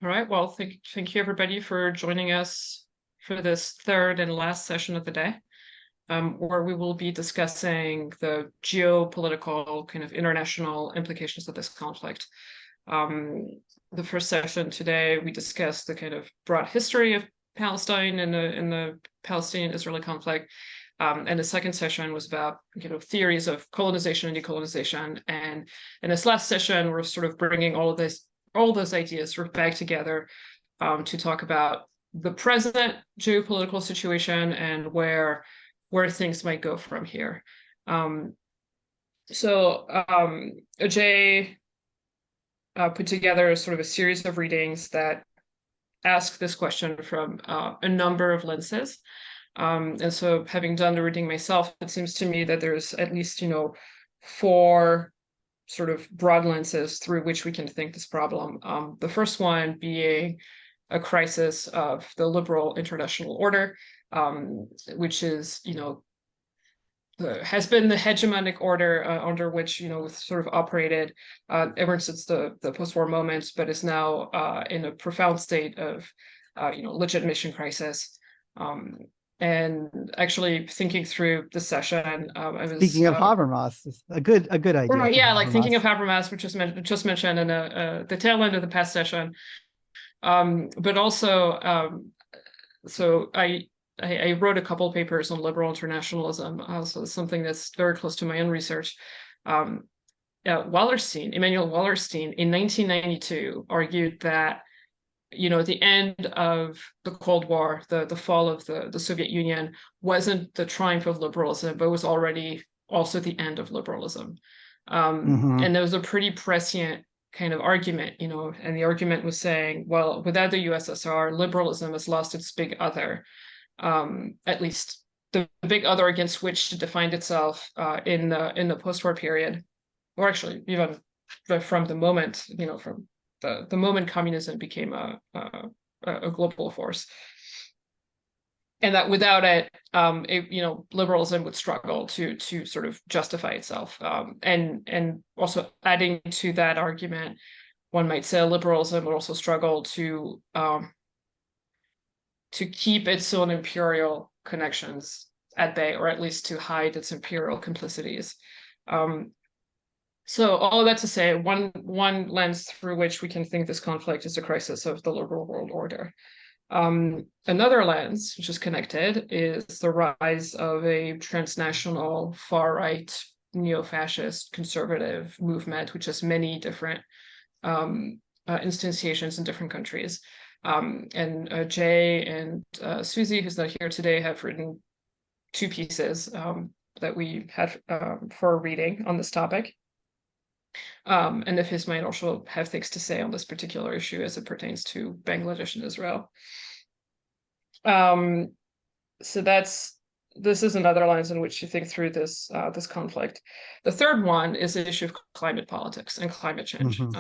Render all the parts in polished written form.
All right. Well, thank you everybody for joining us for this third and last session of the day, where we will be discussing the geopolitical kind of international implications of this conflict. The first session today, we discussed the kind of broad history of Palestine and the Palestinian-Israeli conflict. And the second session was about theories of colonization and decolonization. And in this last session, we're sort of bringing all those ideas sort of back together to talk about the present geopolitical situation and where things might go from here. Ajay put together sort of a series of readings that ask this question from a number of lenses. And so having done the reading myself, it seems to me that there's at least, four sort of broad lenses through which we can think this problem. The first one being a crisis of the liberal international order, which is, has been the hegemonic order under which, we've sort of operated ever since the post-war moments, but is now in a profound state of, legitimation crisis. And actually thinking through the session, I was speaking of Habermas, a good idea. Yeah, like thinking of Habermas, which was just mentioned in the tail end of the past session, but also, so I wrote a couple papers on liberal internationalism, so something that's very close to my own research. Emmanuel Wallerstein in 1992 argued that the end of the Cold War, the fall of the Soviet Union, wasn't the triumph of liberalism, but was already also the end of liberalism. And there was a pretty prescient kind of argument, and the argument was saying, well, without the USSR, liberalism has lost its big other, at least the big other against which to define itself in the post-war period, or actually even from the moment, from the moment communism became a global force, and that without it, liberalism would struggle to sort of justify itself. And also adding to that argument, one might say liberalism would also struggle to keep its own imperial connections at bay, or at least to hide its imperial complicities. So all that to say, one lens through which we can think this conflict is a crisis of the liberal world order. Another lens, which is connected, is the rise of a transnational far-right neo-fascist conservative movement, which has many different instantiations in different countries. And Jay and Susie, who's not here today, have written two pieces that we had for reading on this topic. And if his might also have things to say on this particular issue as it pertains to Bangladesh and Israel. So this is another lens in which you think through this conflict. The third one is the issue of climate politics and climate change. And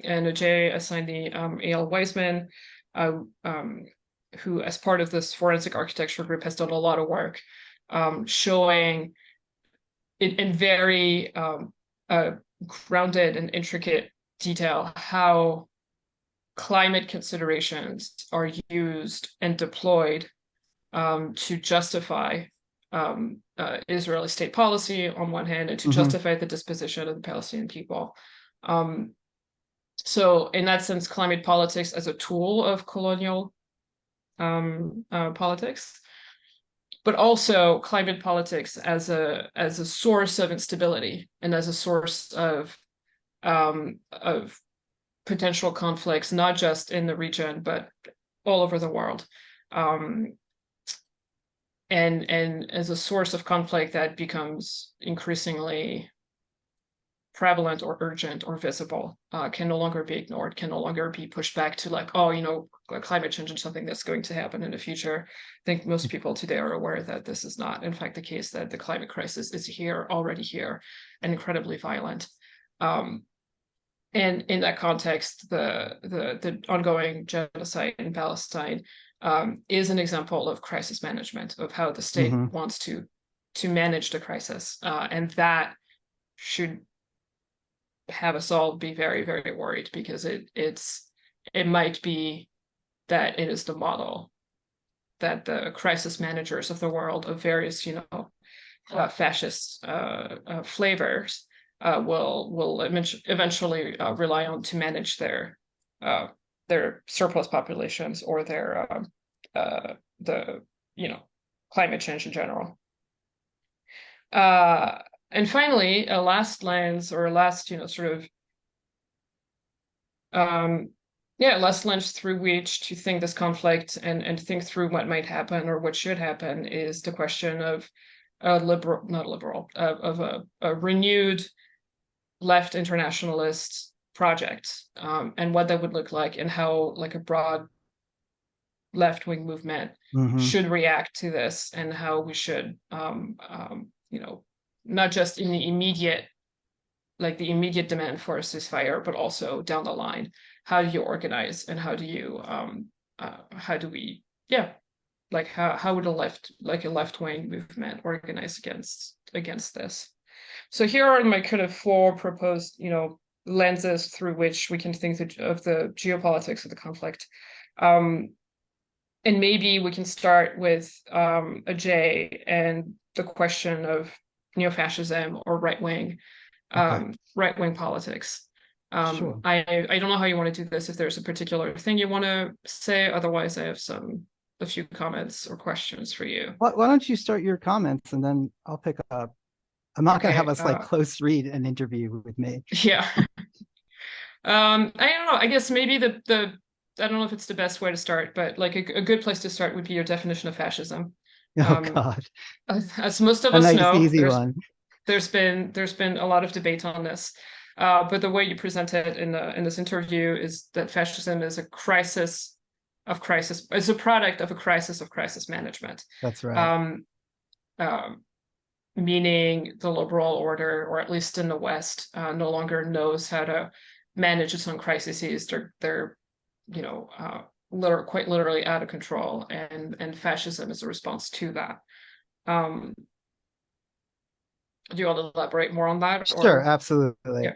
Ajay assigned the A.L. Weisman, who, as part of this forensic architecture group, has done a lot of work showing in very grounded and intricate detail how climate considerations are used and deployed to justify Israeli state policy on one hand, and to justify the disposition of the Palestinian people. So in that sense, climate politics as a tool of colonial politics, but also climate politics as a source of instability and as a source of potential conflicts, not just in the region, but all over the world. And as a source of conflict that becomes increasingly prevalent or urgent or visible, can no longer be ignored, can no longer be pushed back to like, climate change is something that's going to happen in the future. I think most people today are aware that this is not, in fact, the case, that the climate crisis is already here, and incredibly violent. And in that context, the ongoing genocide in Palestine is an example of crisis management, of how the state wants to manage the crisis, and that should have us all be very, very worried, because it's it might be that it is the model that the crisis managers of the world of various, fascist flavors will eventually rely on to manage their surplus populations or the climate change in general. And finally, a last lens or last last lens through which to think this conflict and think through what might happen or what should happen is the question of a renewed left internationalist project, and what that would look like and how like a broad left-wing movement should react to this, and how we should not just in the immediate demand for a ceasefire, but also down the line, how do you organize and how would a left-wing movement organize against this? So here are my kind of 4 proposed, lenses through which we can think of the geopolitics of the conflict. And maybe we can start with a J and the question of neo-fascism or right-wing politics. Sure. I don't know how you want to do this, if there's a particular thing you want to say. Otherwise, I have a few comments or questions for you. Why don't you start your comments and then I'll pick up. I'm not going to have us close read an interview with me. Yeah. I don't know. I guess maybe I don't know if it's the best way to start, but like a good place to start would be your definition of fascism. Oh God. As most of us know, there's been a lot of debate on this. But the way you present it in this interview is that fascism is a crisis of crisis. It's a product of a crisis of crisis management. That's right. Meaning the liberal order, or at least in the West, no longer knows how to manage its own crises. They're quite literally out of control, and fascism is a response to that. Do you want to elaborate more on that? Sure, absolutely. Yeah.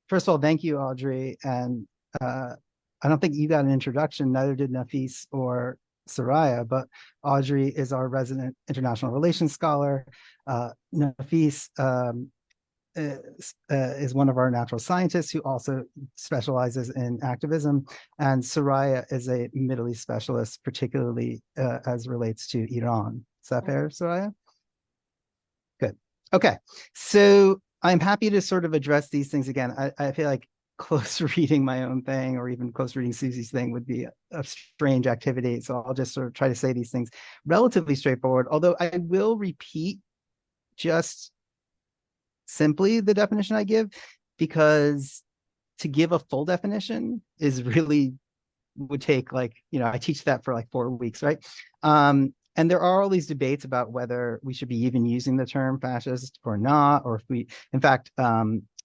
First of all, thank you, Audrey. And I don't think you got an introduction, neither did Nafis or Soraya, but Audrey is our resident international relations scholar. Nafis is one of our natural scientists who also specializes in activism, and Soraya is a Middle East specialist, particularly as relates to Iran. Is that fair, Soraya? Good. Okay, so I'm happy to sort of address these things again. I feel like close reading my own thing or even close reading Susie's thing would be a strange activity. So I'll just sort of try to say these things relatively straightforward, although I will repeat just simply the definition I give, because to give a full definition is really would take I teach that for 4 weeks, right? And there are all these debates about whether we should be even using the term fascist or not, or if we, in fact,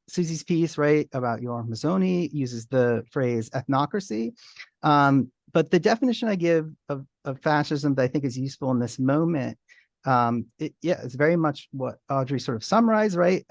Susie's piece, right, about Yoram Mazzoni uses the phrase ethnocracy. But the definition I give of fascism that I think is useful in this moment, it's very much what Audrey sort of summarized, right?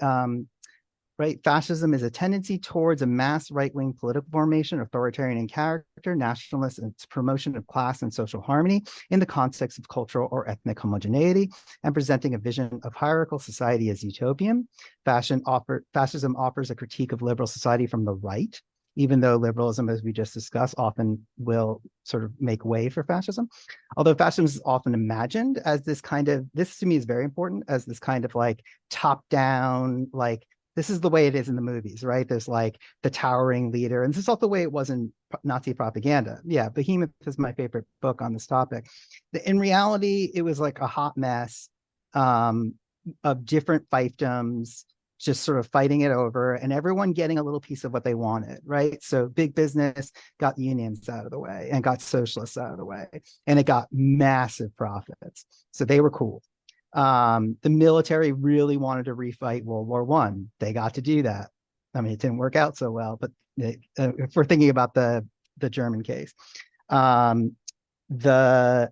Right, fascism is a tendency towards a mass right-wing political formation, authoritarian in character, nationalist, and its promotion of class and social harmony in the context of cultural or ethnic homogeneity, and presenting a vision of hierarchical society as utopian. Fascism offers a critique of liberal society from the right, even though liberalism, as we just discussed, often will sort of make way for fascism. Although fascism is often imagined as this to me is very important, as this kind of top-down, this is the way it is in the movies, right? There's the towering leader, and this is also the way it was in Nazi propaganda. Yeah, Behemoth is my favorite book on this topic. In reality, it was a hot mess of different fiefdoms, just sort of fighting it over, and everyone getting a little piece of what they wanted, right? So big business got unions out of the way and got socialists out of the way, and it got massive profits. So they were cool. The military really wanted to refight World War I. They got to do that. I mean, it didn't work out so well, but if we're thinking about the German case, the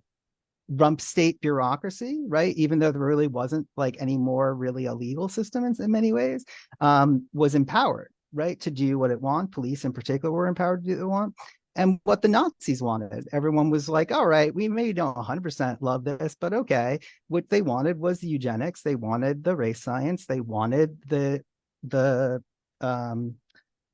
rump state bureaucracy, right? Even though there really wasn't any more really a legal system in many ways, was empowered, right, to do what it wanted. Police in particular were empowered to do what they want. And what the Nazis wanted. Everyone was like, all right, we maybe don't 100% love this, but okay. What they wanted was the eugenics. They wanted the race science. They wanted the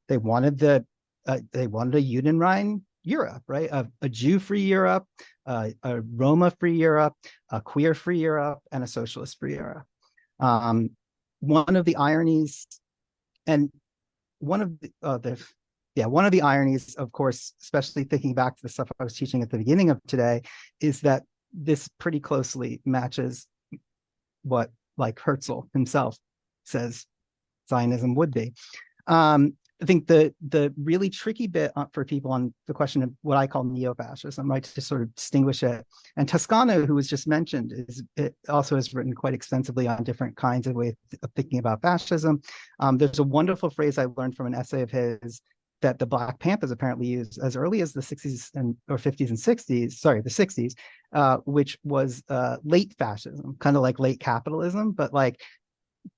they wanted a Judenrein Europe, right? A Jew-free Europe, a Roma-free Europe, a queer-free Europe, and a socialist-free Europe. One of the ironies, and one of one of the ironies, of course, especially thinking back to the stuff I was teaching at the beginning of today, is that this pretty closely matches what, like, Herzl himself says Zionism would be. I think the really tricky bit for people on the question of what I call neo-fascism, right, to sort of distinguish it. And Toscano, who was just mentioned, it also has written quite extensively on different kinds of ways of thinking about fascism. There's a wonderful phrase I learned from an essay of his that the Black Panthers apparently used as early as the 60s or 50s and 60s, sorry, the 60s, which was late fascism, kind of like late capitalism, but like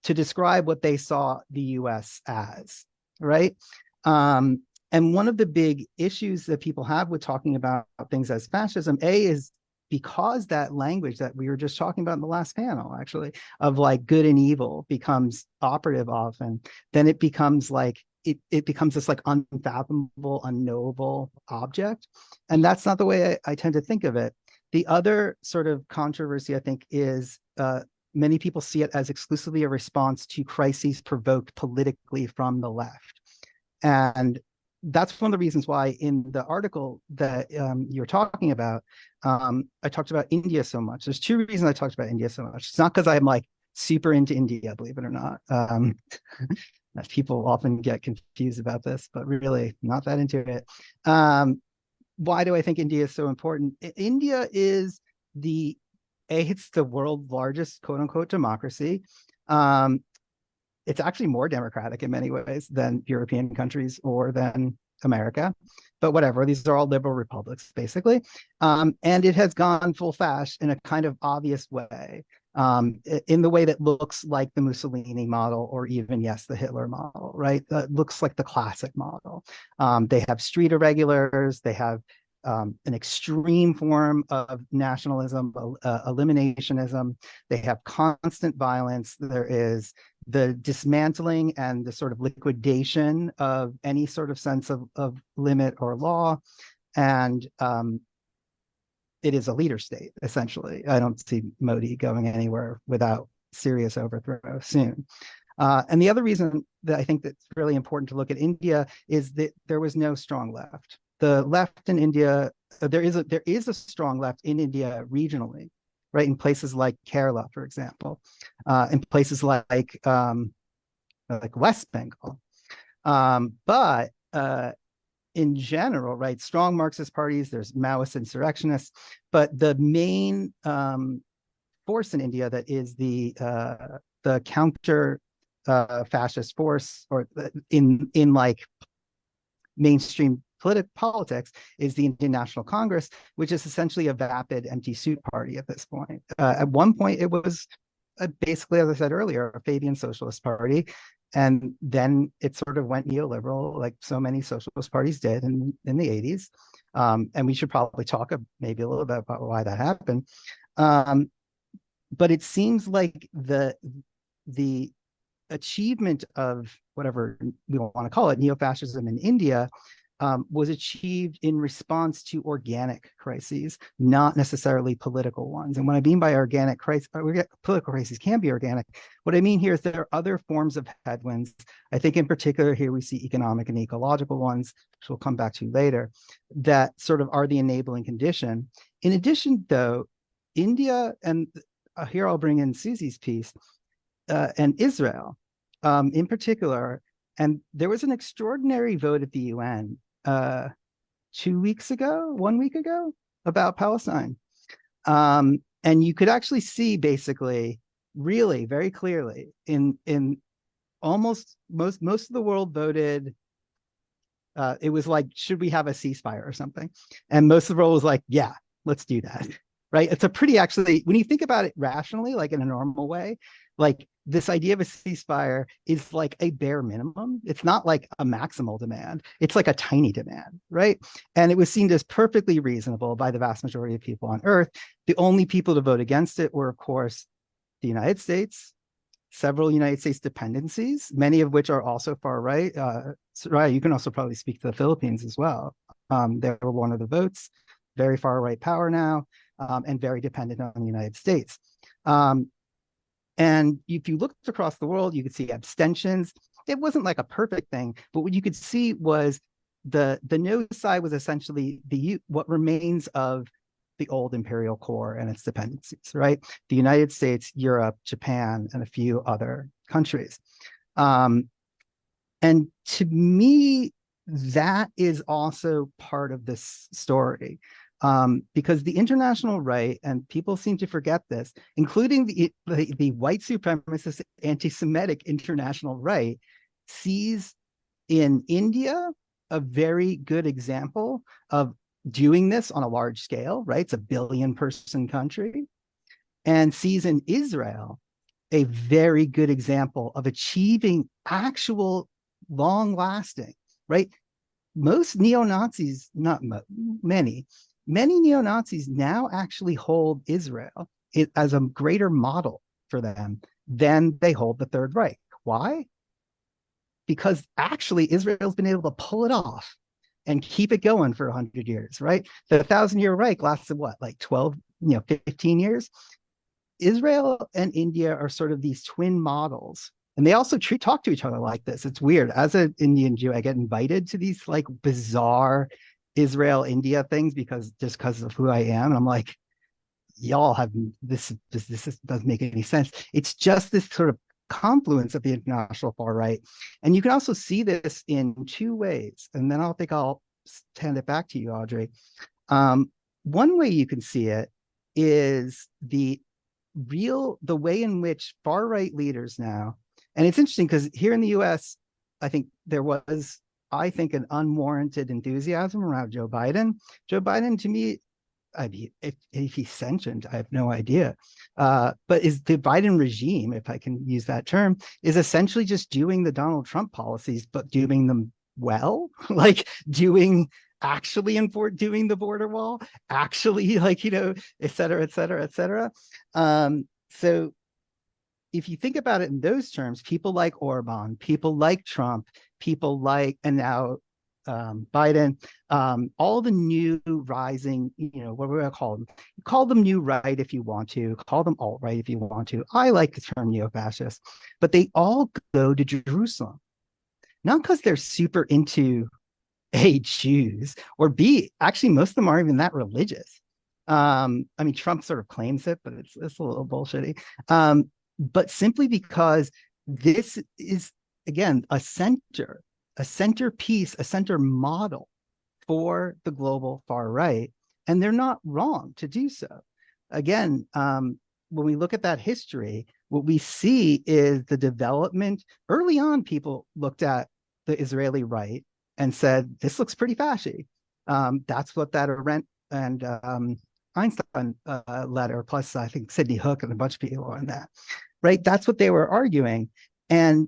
to describe what they saw the US as, right? And one of the big issues that people have with talking about things as fascism, is because that language that we were just talking about in the last panel, actually, of like good and evil becomes operative often, then it becomes like, it becomes this like unfathomable, unknowable object. And that's not the way I tend to think of it. The other sort of controversy, I think, is many people see it as exclusively a response to crises provoked politically from the left. And that's one of the reasons why in the article that you're talking about, I talked about India so much. There's two reasons I talked about India so much. It's not because I'm like super into India, believe it or not. People often get confused about this, but really not that into it. Why do I think India is so important? India is it's the world's largest quote unquote democracy. It's actually more democratic in many ways than European countries or than America, but whatever, these are all liberal republics basically. And it has gone full fash in a kind of obvious way, in the way that looks like the Mussolini model, or even, yes, the Hitler model, right? That looks like the classic model. They have street irregulars, they have an extreme form of nationalism, eliminationism. They have constant violence. There is the dismantling and the sort of liquidation of any sort of sense of limit or law. And it is a leader state, essentially. I don't see Modi going anywhere without serious overthrow soon. And the other reason that I think that's really important to look at India is that there was no strong left. The left in India, there is a strong left in India regionally, right? In places like Kerala, for example, in places like West Bengal. But in general, right, strong Marxist parties, there's Maoist insurrectionists, but the main force in India that is the counter fascist force, or in like mainstream politics, is the Indian National Congress, which is essentially a vapid empty suit party at this point. At one point, it was basically, as I said earlier, a Fabian socialist party. And then it sort of went neoliberal, like so many socialist parties did in the 80s. And we should probably talk maybe a little bit about why that happened. But it seems like the achievement of whatever we want to call it, neo-fascism in India, was achieved in response to organic crises, not necessarily political ones. And what I mean by organic crises, political crises can be organic. What I mean here is there are other forms of headwinds. I think in particular here we see economic and ecological ones, which we'll come back to later, that sort of are the enabling condition. In addition, though, India, and here I'll bring in Susie's piece, and Israel in particular, and there was an extraordinary vote at the UN 1 week ago, about Palestine. And you could actually see basically, really very clearly, in almost most of the world voted, it was like, should we have a ceasefire or something? And most of the world was like, yeah, let's do that. Right? It's a pretty, actually, when you think about it rationally, like in a normal way, like this idea of a ceasefire is like a bare minimum. It's not like a maximal demand. It's like a tiny demand, right? And it was seen as perfectly reasonable by the vast majority of people on Earth. The only people to vote against it were, of course, the United States, several United States dependencies, many of which are also far right. Soraya, you can also probably speak to the Philippines as well. They were one of the votes, very far right power now, and very dependent on the United States. And if you looked across the world, you could see abstentions. It wasn't like a perfect thing, but what you could see was the no side was essentially what remains of the old imperial core and its dependencies, right? The United States, Europe, Japan, and a few other countries. And to me, that is also part of this story. Because the international right, and people seem to forget this, including the white supremacist anti-Semitic international right, sees in India a very good example of doing this on a large scale, right? It's a 1 billion person country, and sees in Israel a very good example of achieving actual long-lasting, right? Most neo-Nazis, not many neo-Nazis now actually hold Israel as a greater model for them than they hold the Third Reich. Why? Because actually Israel's been able to pull it off and keep it going for 100 years, right? The 1,000-year Reich lasted what, like 12, 15 years? Israel and India are sort of these twin models. And they also talk to each other like this. It's weird. As an Indian Jew, I get invited to these like bizarre Israel-India things because of who I am. And I'm like, y'all have this doesn't make any sense. It's just this sort of confluence of the international far right. And you can also see this in two ways. And then I'll hand it back to you, Audrey. One way you can see it is the way in which far right leaders now, and it's interesting because here in the US, I think there was, an unwarranted enthusiasm around Joe Biden. Joe Biden, to me, if he's sentient, I have no idea. But is the Biden regime, if I can use that term, is essentially just doing the Donald Trump policies, but doing them well, like doing the border wall, actually, et cetera, et cetera, et cetera. So if you think about it in those terms, people like Orban, people like Trump, people like, and now Biden, all the new rising, what do I call them? Call them new right if you want to, call them alt-right if you want to. I like the term neo-fascist, but they all go to Jerusalem, not because they're super into A, Jews, or B, actually, most of them aren't even that religious. Trump sort of claims it, but it's a little bullshitty. But simply because this is, again, a centerpiece, a center model for the global far right, and they're not wrong to do so. Again, when we look at that history, what we see is the development. Early on, people looked at the Israeli right and said, this looks pretty fashy. That's what that Arendt and Einstein letter, plus I think Sidney Hook and a bunch of people on that, right? That's what they were arguing. And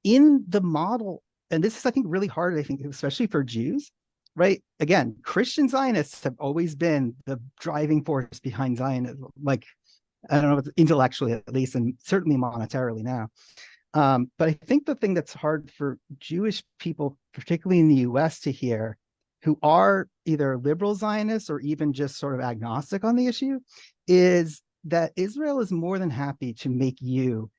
in the model, and this is, I think, really hard, I think, especially for Jews, right? Again, Christian Zionists have always been the driving force behind Zionism, like, I don't know, intellectually at least, and certainly monetarily now. But I think the thing that's hard for Jewish people, particularly in the US, to hear, who are either liberal Zionists or even just sort of agnostic on the issue, is that Israel is more than happy to make you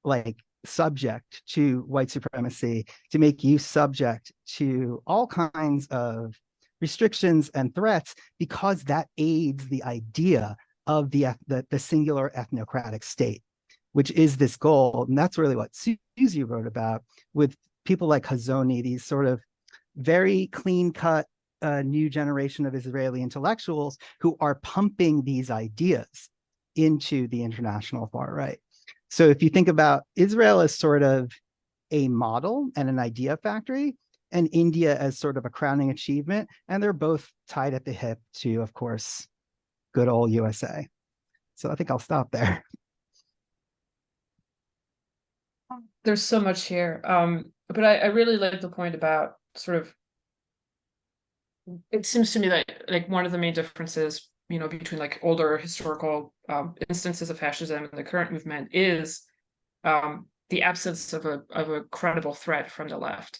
like subject to white supremacy, to make you subject to all kinds of restrictions and threats, because that aids the idea of the singular ethnocratic state, which is this goal. And that's really what Susie wrote about with people like Hazony, these sort of very clean-cut new generation of Israeli intellectuals who are pumping these ideas into the international far right. So if you think about Israel as sort of a model and an idea factory, and India as sort of a crowning achievement, and they're both tied at the hip to, of course, good old USA. So I think I'll stop there. There's so much here. But I really like the point about sort of, it seems to me that like one of the main differences, between like older historical instances of fascism and the current movement is the absence of a credible threat from the left.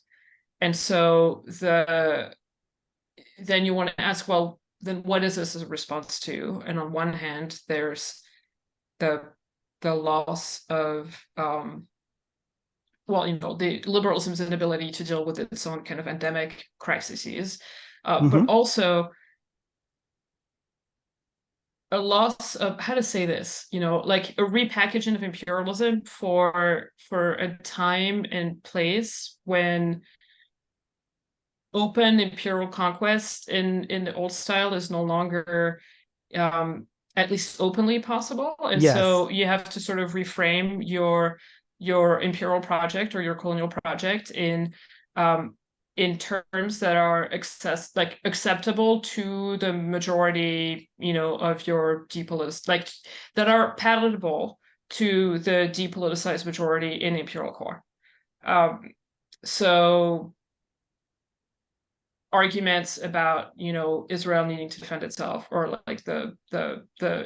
And so then you want to ask, well, then what is this as a response to? And on one hand, there's the the loss of the liberalism's inability to deal with its own kind of endemic crises, but Hmm. also a loss of, how to say this, like a repackaging of imperialism for a time and place when open imperial conquest in the old style is no longer um, at least openly possible, and Yes. so you have to sort of reframe your imperial project or your colonial project um, in terms that are acceptable to the majority, of your depoliticized, like that are palatable to the depoliticized majority in the imperial core. Um, so arguments about Israel needing to defend itself, or like the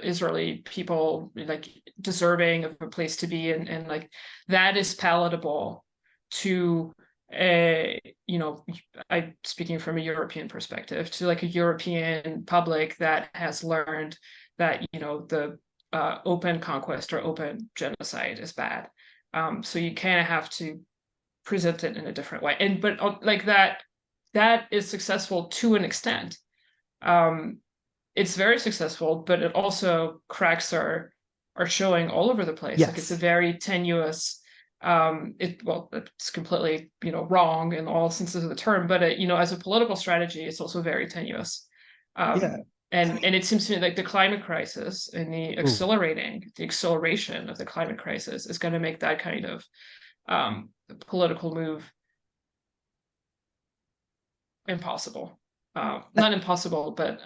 Israeli people like deserving of a place to be, and like that is palatable to a I speaking from a European perspective, to like a European public that has learned that the open conquest or open genocide is bad. So you kind of have to present it in a different way, and but like that is successful to an extent. Um, it's very successful, but it also cracks are showing all over the place. Like it's a Yes. very tenuous. It's completely wrong in all senses of the term, but as a political strategy, it's also very tenuous. Yeah. And it seems to me like the climate crisis and Ooh. the acceleration of the climate crisis is going to make that kind of political move impossible. Not impossible, but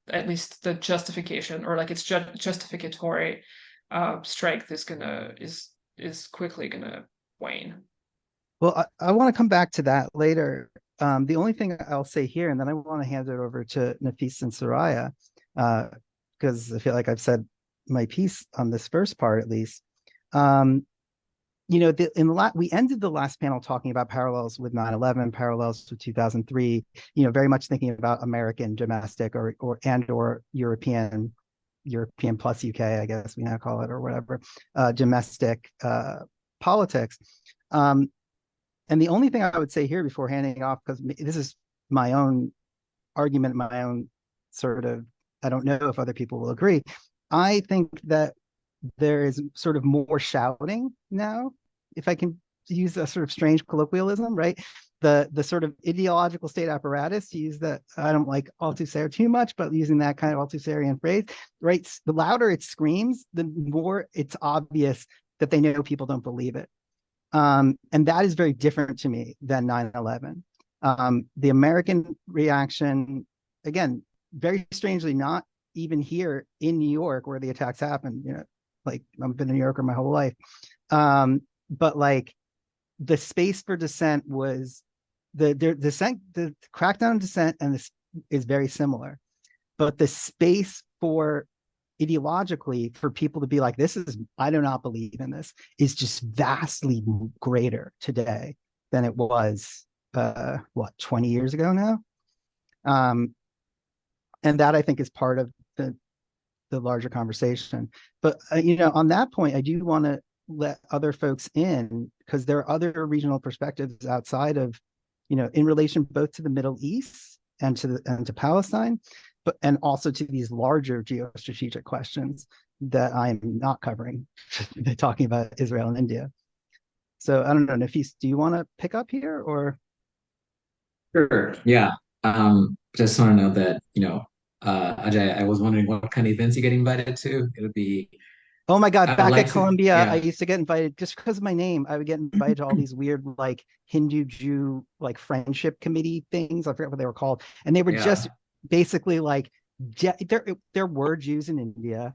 at least the justification, or like its justificatory strength is quickly gonna wane. Well, I want to come back to that later. The only thing I'll say here, and then I want to hand it over to Nafis and Soraya, because I feel like I've said my piece on this first part at least. Um, we ended the last panel talking about parallels with 9/11, parallels with 2003. Very much thinking about American domestic or European plus UK, I guess we now call it, or whatever, domestic politics. Um, and the only thing I would say here before handing off, because this is my own argument, my own sort of, I don't know if other people will agree. I think that there is sort of more shouting now, if I can use a sort of strange colloquialism, right? The sort of ideological state apparatus, to use that, I don't like Althusser too much, but using that kind of Althusserian phrase, right? The louder it screams, the more it's obvious that they know people don't believe it. And that is very different to me than 9/11. The American reaction, again, very strangely, not even here in New York where the attacks happened, like I've been a New Yorker my whole life. But like the space for dissent was the dissent, the crackdown on dissent, and this is very similar. But the space for ideologically for people to be like, I do not believe in this, is just vastly greater today than it was 20 years ago now. And that I think is part of the larger conversation. But on that point, I do want to let other folks in, because there are other regional perspectives outside of, in relation both to the Middle East and to Palestine, but and also to these larger geostrategic questions that I'm not covering, talking about Israel and India. So I don't know, Nafis, do you want to pick up here, or? Sure. Yeah. Just want to know that, Ajay, I was wondering what kind of events you get invited to. It would be, Oh my God, I would back like at to, Columbia, I yeah. used to get invited just because of my name. I would get invited to all these weird, like Hindu Jew, like friendship committee things. I forget what they were called. And they were just Yeah. basically like, there were Jews in India.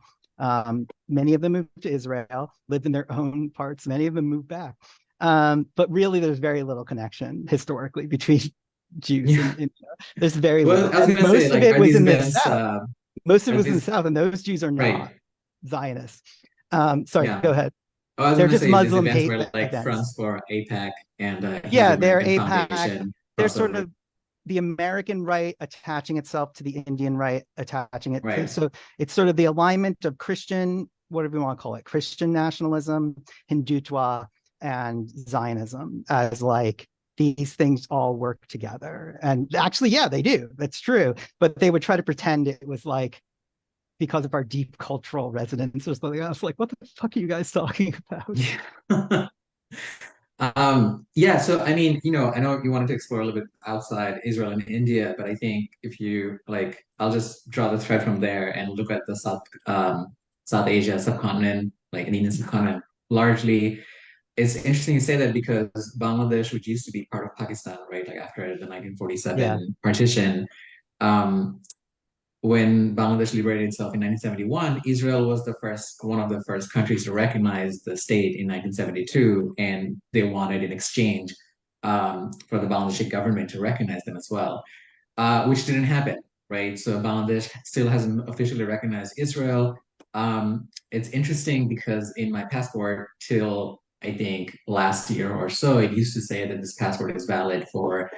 Many of them moved to Israel, lived in their own parts. Many of them moved back. But really, there's very little connection historically between Jews Yeah. and India. There's very Well, little, I was and gonna say, most of like, it are was these in the events south. Most of it are was in the these south, and those Jews are right? not Zionists. Sorry, Yeah. go ahead. I was They're gonna just say these Muslim events hate were like events. fronts for APAC and Yeah, Hebrew they're American APAC. Foundation They're sort crossover. of the American right attaching itself to the Indian right, attaching it to. Right. So it's sort of the alignment of Christian, whatever you want to call it, Christian nationalism, Hindutva, and Zionism as like these things all work together. And actually, yeah, they do. That's true. But they would try to pretend it was like because of our deep cultural resonance or something else. Like, what the fuck are you guys talking about? Yeah. Yeah, so I mean, I know you wanted to explore a little bit outside Israel and India, but I think if you like, I'll just draw the thread from there and look at the South Asia subcontinent, like an Indian subcontinent, largely. It's interesting you say that because Bangladesh, which used to be part of Pakistan, right, like after the Yeah. 1947 partition, um, when Bangladesh liberated itself in 1971, Israel was one of the first countries to recognize the state in 1972, and they wanted in exchange for the Bangladeshi government to recognize them as well, which didn't happen, right? So Bangladesh still hasn't officially recognized Israel. It's interesting because in my passport, till I think last year or so, it used to say that this passport is valid for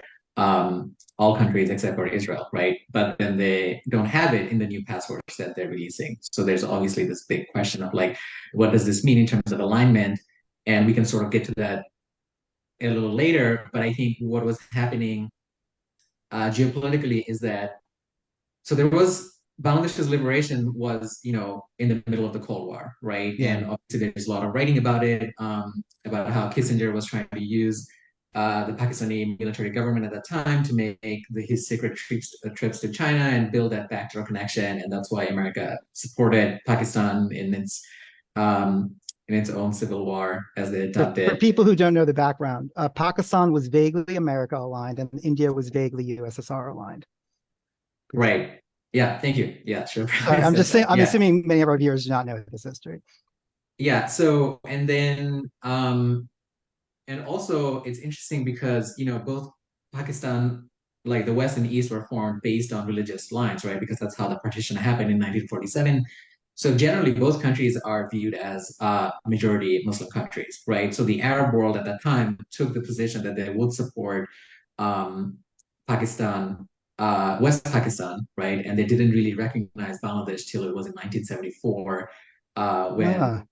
all countries except for Israel, right? But then they don't have it in the new passports that they're releasing. So there's obviously this big question of like, what does this mean in terms of alignment? And we can sort of get to that a little later. But I think what was happening geopolitically is that so there was Bangladesh's liberation was, in the middle of the Cold War, right? Yeah. And obviously there's a lot of writing about it, about how Kissinger was trying to use the Pakistani military government at that time to make his secret trips to China and build that backdoor connection. And that's why America supported Pakistan in its own civil war as they For adopted. people who don't know the background, Pakistan was vaguely America aligned and India was vaguely USSR aligned. Right. Yeah. Thank you. Yeah. Sure. Sorry, I'm just saying, I'm Yeah. assuming many of our viewers do not know this history. Yeah. So, and then, and also it's interesting because, both Pakistan, like the West and the East were formed based on religious lines, right? Because that's how the partition happened in 1947. So generally, both countries are viewed as majority Muslim countries, right? So the Arab world at that time took the position that they would support um, Pakistan, West Pakistan, right? And they didn't really recognize Bangladesh till it was in 1974, when Ah,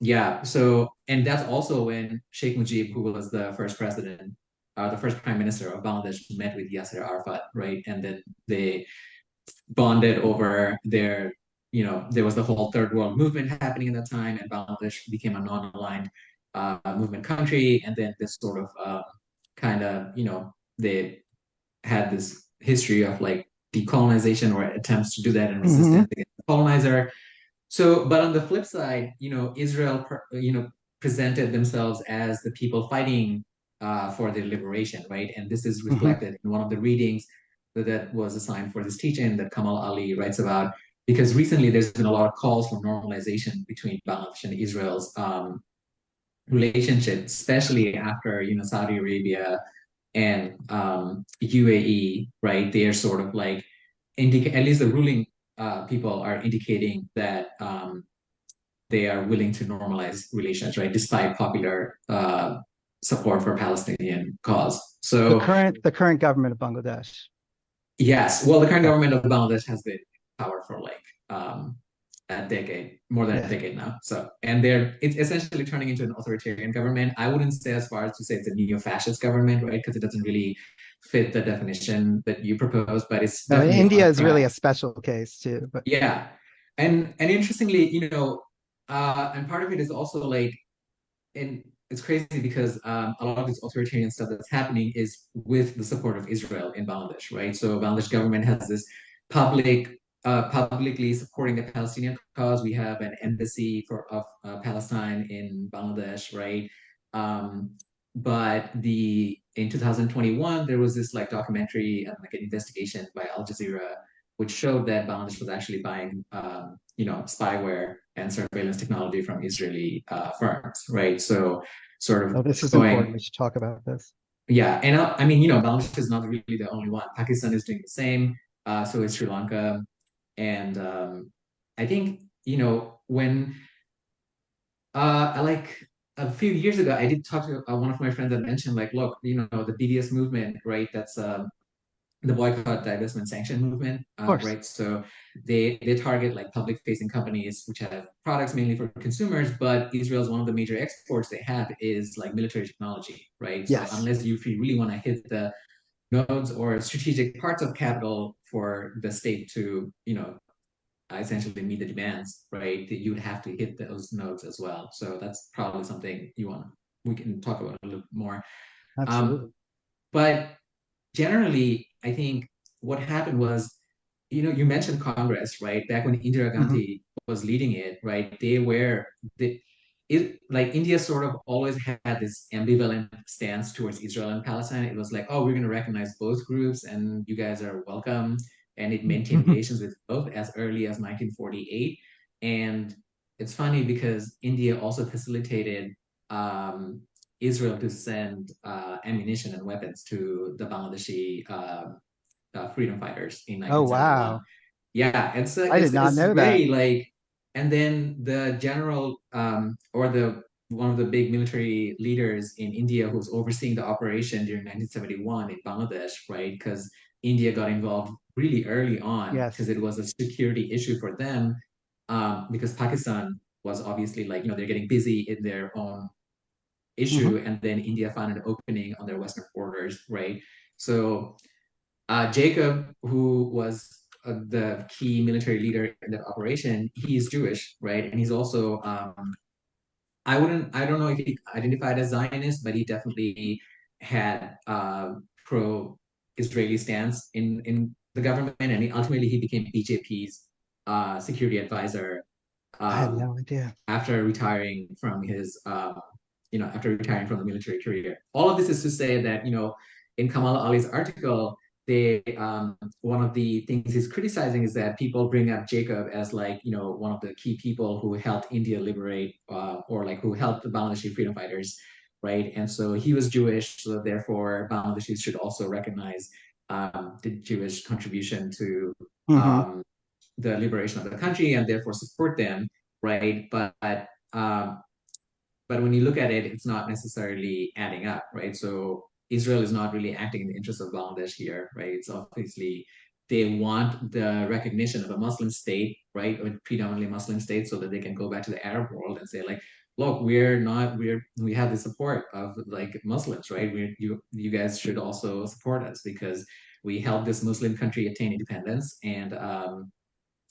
yeah, so and that's also when Sheikh Mujib, who was the first president, the first prime minister of Bangladesh, met with Yasser Arafat, right? And then they bonded over there was the whole third world movement happening at that time, and Bangladesh became a non-aligned movement country. And then this sort of kind of, they had this history of like decolonization or attempts to do that and mhm. resistance against the colonizer. So, but on the flip side, Israel, presented themselves as the people fighting for their liberation, right? And this is Mhm. reflected in one of the readings that was assigned for this teaching that Kamal Ali writes about. Because recently there's been a lot of calls for normalization between Bangladesh and Israel's relationship, especially after Saudi Arabia and UAE, right? They're sort of like at least the ruling people are indicating that they are willing to normalize relations, right, despite popular support for Palestinian cause. The So current government of Bangladesh. yes, well, the current Okay. government of Bangladesh has been in power for like a decade, more than a Yeah. decade now. So, and it's essentially turning into an authoritarian government. I wouldn't say as far as to say it's a neo-fascist government, right? Because it doesn't really fit the definition that you propose, but it's No, definitely India on is really track. a special case too. But Yeah, and interestingly, and part of it is also like, and it's crazy because a lot of this authoritarian stuff that's happening is with the support of Israel in Bangladesh, right? So Bangladesh government has this publicly supporting the Palestinian cause. We have an embassy of Palestine in Bangladesh, right? Um, but in 2021 there was this like documentary and like an investigation by Al Jazeera which showed that Bangladesh was actually buying spyware and surveillance technology from Israeli firms, right? So sort Oh, of this is important. going. We should talk about this. Yeah, and I mean, Bangladesh is not really the only one. Pakistan is doing the same. So is Sri Lanka, and I think when I like a few years ago, I did talk to one of my friends that mentioned like, look, the BDS movement, right? That's the boycott, divestment, sanction movement, Of course. right? So they target like public facing companies which have products mainly for consumers, but Israel's one of the major exports they have is like military technology, right? So Yes. unless you really want to hit the nodes or strategic parts of capital for the state to, essentially meet the demands, right? You'd have to hit those nodes as well. So that's probably something we can talk about a little more. Absolutely. But generally, I think what happened was, you mentioned Congress, right? Back when Indira Mhm. Gandhi was leading it, right? Like India sort of always had this ambivalent stance towards Israel and Palestine. It was like, oh, we're going to recognize both groups and you guys are welcome. And it maintained relations with both as early as 1948. And it's funny because India also facilitated Israel to send ammunition and weapons to the Bangladeshi freedom fighters in Oh, 1971. wow. Yeah, it's I did not it's know that. very like, and then the general or the one of the big military leaders in India who was overseeing the operation during 1971 in Bangladesh, right? Because India got involved really early on because Yes. it was a security issue for them, because Pakistan was obviously like, they're getting busy in their own Hmm. issue, and then India found an opening on their western borders, right? So Jacob, who was the key military leader in that operation, he's Jewish, right? And he's also I don't know if he identified as Zionist, but he definitely had pro-Israeli stance in the government, and ultimately he became BJP's security advisor I had um, no idea. after retiring from after retiring from the military career. All of this is to say that, in Kamal Ali's article, one of the things he's criticizing is that people bring up Jacob as like, one of the key people who helped India liberate, or like who helped the Bangladeshi freedom fighters, right? And so he was Jewish, so therefore Bangladeshis should also recognize the Jewish contribution to Hmm. um, the liberation of the country and therefore support them, right? Um, but when you look at it, it's not necessarily adding up, right? So Israel is not really acting in the interest of Bangladesh here, right? It's obviously they want the recognition of a Muslim state, right, a predominantly Muslim state, so that they can go back to the Arab world and say like, look, we have the support of like Muslims, right? You guys should also support us because we helped this Muslim country attain independence, and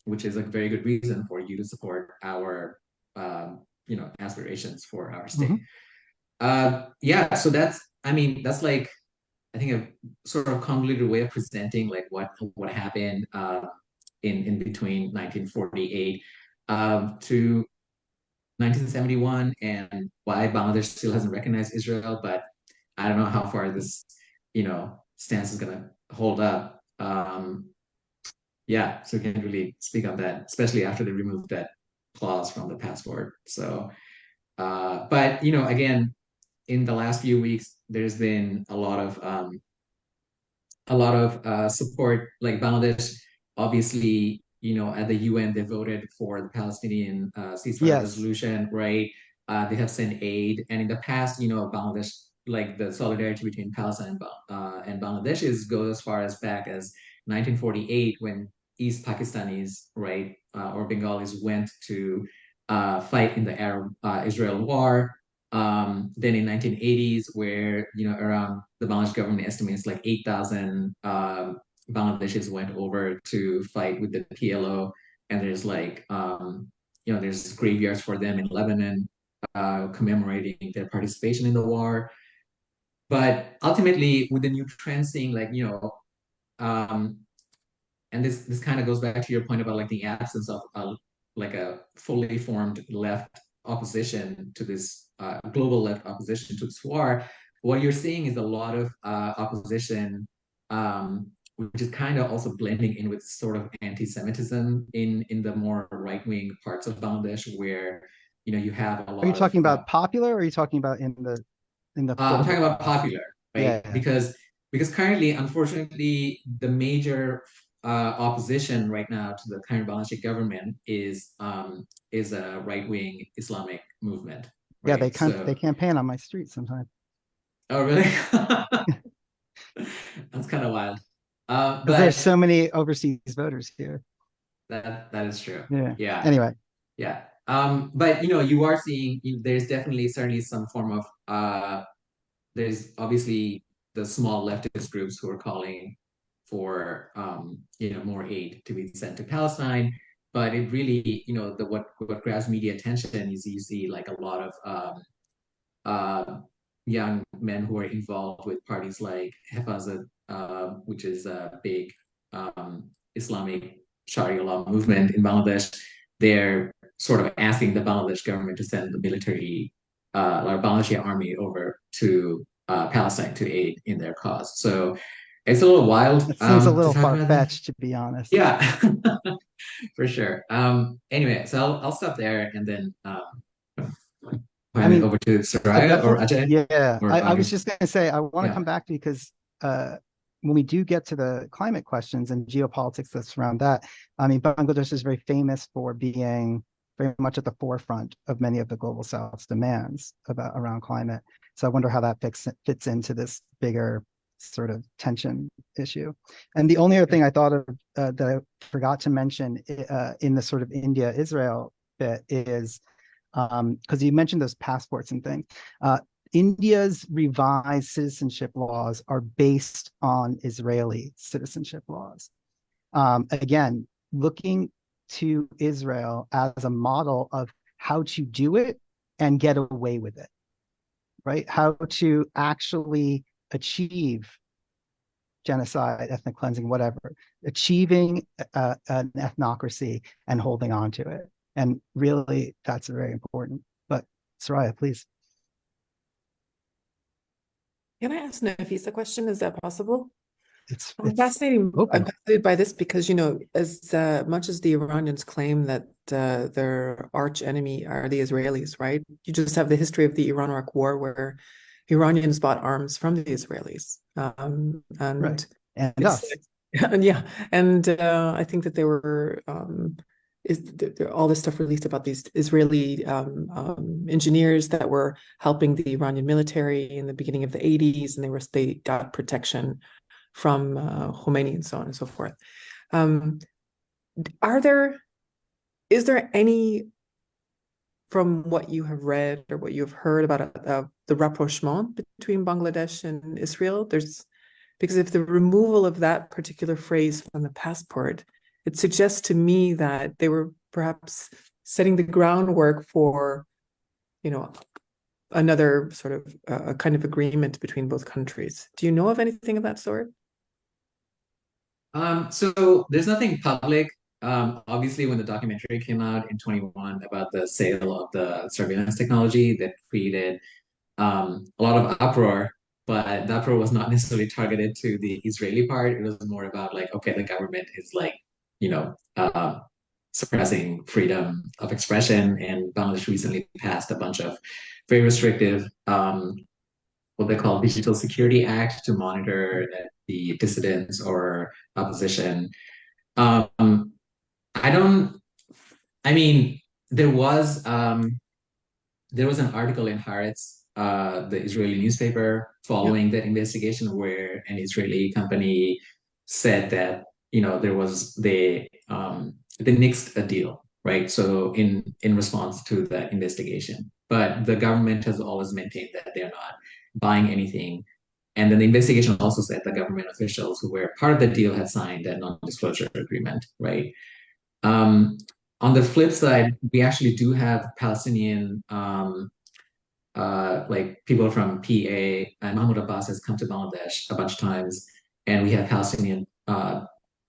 which is a very good reason for you to support our aspirations for our state. Hmm. Yeah, so that's like, I think, a sort of convoluted way of presenting like what happened in between 1948 to 1971 and why Bangladesh still hasn't recognized Israel. But I don't know how far this stance is going to hold up. Yeah, so we can't really speak on that, especially after they removed that clause from the passport. So, but again, in the last few weeks, there's been a lot of support. Like Bangladesh, obviously, at the UN, they voted for the Palestinian ceasefire Yes. resolution, right? They have sent aid, and in the past, Bangladesh, like the solidarity between Palestine and Bangladesh goes as far as back as 1948 when East Pakistanis, right, or Bengalis went to fight in the Arab-Israel war. Then in 1980s, where around the Bangladesh government estimates like 8,000 Bangladeshis went over to fight with the PLO, and there's like there's graveyards for them in Lebanon, commemorating their participation in the war. But ultimately, with the new trend, seeing like um, and this kind of goes back to your point about like the absence of like a fully formed left opposition to this global left opposition to this war. What you're seeing is a lot of opposition, which is kind of also blending in with sort of anti-Semitism in the more right-wing parts of Bangladesh, where you have a Are you lot of talking about popular, or are you talking about in the I'm political talking about class? popular, right? Yeah. Because currently, unfortunately, the major opposition right now to the current Bangladeshi government is a right-wing Islamic movement, Yeah, right? they So, campaign on my street sometimes. oh really? That's kind of wild. Because there's But so many overseas voters here. that is true. Yeah. Yeah, Anyway, yeah. But you are seeing there's definitely certainly some form of there's obviously the small leftist groups who are calling for more aid to be sent to Palestine. But it really, the what grabs media attention is you see like a lot of young men who are involved with parties like Hafazat, which is a big Islamic Sharia law movement in Bangladesh. They're sort of asking the Bangladesh government to send the military, or Bangladeshi army over to Palestine to aid in their cause. So it's a little wild it seems a to little talk about that. far-fetched, to be honest. Yeah, for sure. Anyway, so I'll stop there and then I hand it mean, over to I Soraya or definitely, Ajay yeah. or I was Audrey. just going to say, I want to Yeah. come back because when we do get to the climate questions and geopolitics that surround that, I mean, Bangladesh is very famous for being very much at the forefront of many of the global South's demands around climate. So I wonder how that fits into this bigger sort of tension issue. And the only other thing I thought of that I forgot to mention in the sort of India-Israel bit is because you mentioned those passports and things. India's revised citizenship laws are based on Israeli citizenship laws. Again, looking to Israel as a model of how to do it and get away with it, right? How to actually achieve genocide, ethnic cleansing, whatever, achieving an ethnocracy and holding on to it. And really, that's very important. But Soraya, please. Can I ask Nafisa a question? Is that possible? I'm It's fascinated. I'm open. fascinated by this because, as much as the Iranians claim that their arch enemy are the Israelis, right? You just have the history of the Iran-Iraq War where Iranians bought arms from the Israelis, and Right. And it's us. and yeah, and I think that there were all this stuff released about these Israeli engineers that were helping the Iranian military in the beginning of the 80s, and they got protection from Khomeini and so on and so forth. Is there any, from what you have read or what you have heard about the rapprochement between Bangladesh and Israel? Because if the removal of that particular phrase from the passport, it suggests to me that they were perhaps setting the groundwork for, another sort of a kind of agreement between both countries. Do you know of anything of that sort? So there's nothing public. Obviously, when the documentary came out in 21 about the sale of the surveillance technology that created a lot of uproar, but the uproar was not necessarily targeted to the Israeli part. It was more about like, okay, the government is like, you know, suppressing freedom of expression, and Bangladesh recently passed a bunch of very restrictive what they call Digital Security Act to monitor the dissidents or opposition. Um, I don't. I mean, there was an article in Haaretz, the Israeli newspaper, Yeah. following that investigation, where an Israeli company said that they nixed a deal, right? So in response to that investigation, but the government has always maintained that they're not buying anything. And then the investigation also said the government officials who were part of the deal had signed a non-disclosure agreement, right? Um, on the flip side, we actually do have Palestinian like people from PA, and Mahmoud Abbas has come to Bangladesh a bunch of times, and we have Palestinian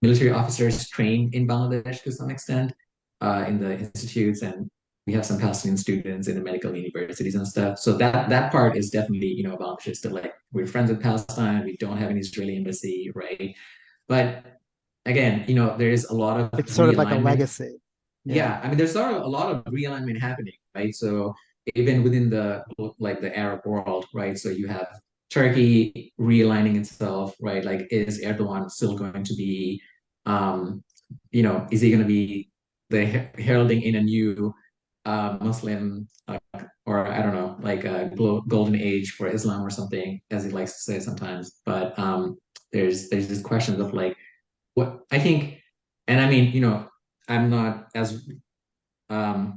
military officers trained in Bangladesh to some extent in the institutes, and we have some Palestinian students in the medical universities and stuff. So that part is definitely, Bangladesh is still like we're friends with Palestine. We don't have an Israeli embassy, right? But again, there is a lot of It's sort of like a realignment. legacy. Yeah. Yeah, I mean, there's sort of a lot of realignment happening, right? So even within the Arab world, right? So you have Turkey realigning itself, right? Like, is Erdogan still going to be, is he going to be the heralding in a new Muslim, or I don't know, like a golden age for Islam or something, as he likes to say sometimes. But there's this questions of like what I think, and I mean, I'm not as I'll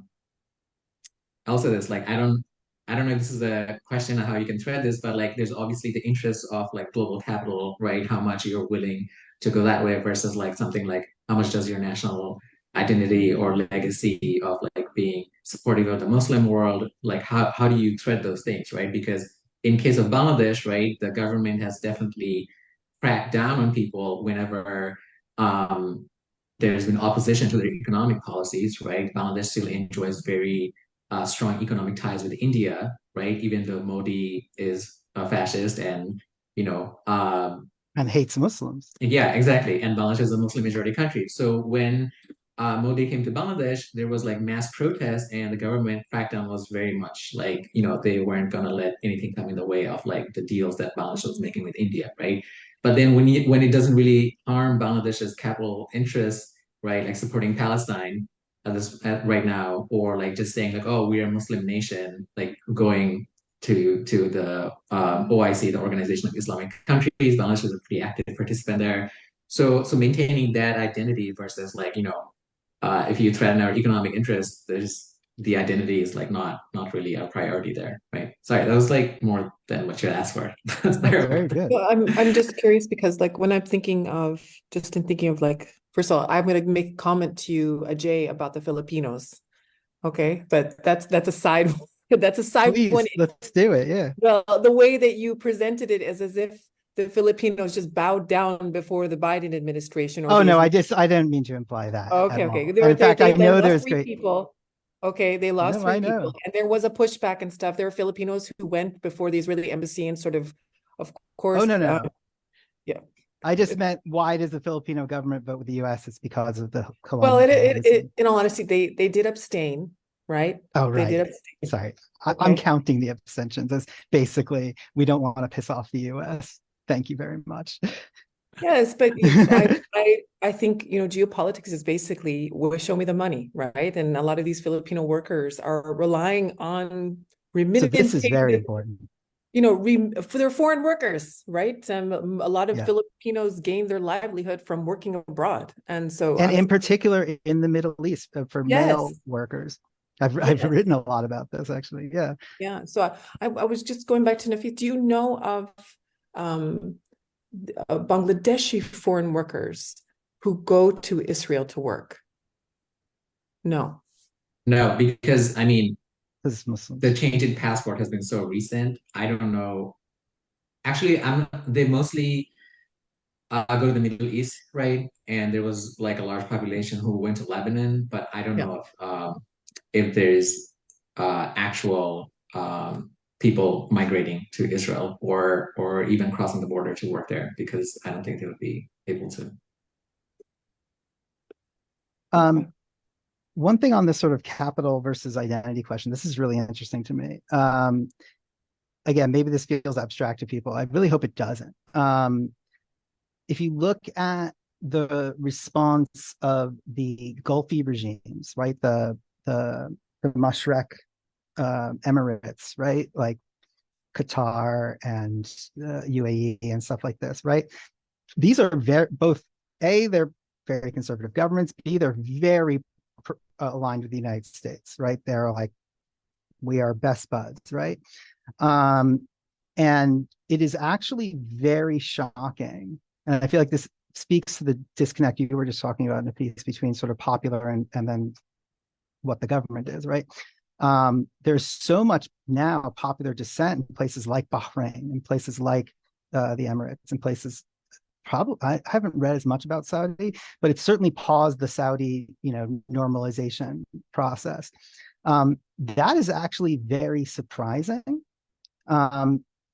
say this, like I don't know if this is a question of how you can thread this, but like there's obviously the interest of like global capital, right? How much you're willing to go that way versus like something like how much does your national identity or legacy of like being supportive of the Muslim world, like how do you thread those things, right? Because in case of Bangladesh, right, the government has definitely cracked down on people whenever there's been opposition to their economic policies, right? Bangladesh still enjoys very strong economic ties with India, right? Even though Modi is a fascist and, you know, and hates Muslims. yeah, exactly. And Bangladesh is a Muslim majority country. So when Modi came to Bangladesh, there was like mass protest, and the government crackdown was very much like, they weren't going to let anything come in the way of like the deals that Bangladesh was making with India, right? But then when it doesn't really harm Bangladesh's capital interests, right, like supporting Palestine right now, or like just saying like, oh, we're a Muslim nation, like going to the OIC, the Organization of Islamic Countries. Bangladesh was a pretty active participant there. So maintaining that identity versus like, if you threaten our economic interests, there's the identity is like not really a priority there, right? Sorry, that was like more than what you asked for. That's very good. Well, I'm just curious because like when I'm thinking of like, first of all, I'm going to make a comment to you, Ajay, about the Filipinos. Okay, but that's a side that's a side Please, one. let's do it. Yeah. Well, the way that you presented it is as if the Filipinos just bowed down before the Biden administration. Or Oh no, I didn't mean to imply that. Okay, okay. In fact, I know there's three great people. Okay, they lost No, I three know. people, and there was a pushback and stuff. There were Filipinos who went before the Israeli embassy and sort of course. Oh no. Yeah. I just meant, why does the Filipino government vote with the U.S.? It's because of the Well, colonialism. in all honesty, they did abstain, right? Oh, right. They did abstain. Sorry, Okay. I'm counting the abstentions as basically we don't want to piss off the U.S. Thank you very much. Yes, but I think, geopolitics is basically, well, show me the money, right? And a lot of these Filipino workers are relying on remittance. So this is very important. For their foreign workers, right? A lot of Filipinos gain their livelihood from working abroad. And so, in particular in the Middle East for male workers. I've written a lot about this actually. Yeah. Yeah. So I was just going back to Nafis. Do you know of Bangladeshi foreign workers who go to Israel to work? No, because I mean, the change in passport has been so recent. I don't know. Actually, they mostly go to the Middle East, right? And there was like a large population who went to Lebanon, but I don't know if there's actual people migrating to Israel or even crossing the border to work there, because I don't think they would be able to. One thing on this sort of capital versus identity question, this is really interesting to me. Again, maybe this feels abstract to people. I really hope it doesn't. If you look at the response of the Gulfi regimes, right, the Mashreq Emirates, right, like Qatar and UAE and stuff like this, right? These are they're very conservative governments. B, they're very aligned with the United States, right? They're like, we are best buds, right? And it is actually very shocking. And I feel like this speaks to the disconnect you were just talking about in the piece between sort of popular and then what the government is, right? There's so much now popular dissent in places like Bahrain, in places like the Emirates, in places probably, I haven't read as much about Saudi, but it's certainly paused the Saudi, normalization process. That is actually very surprising.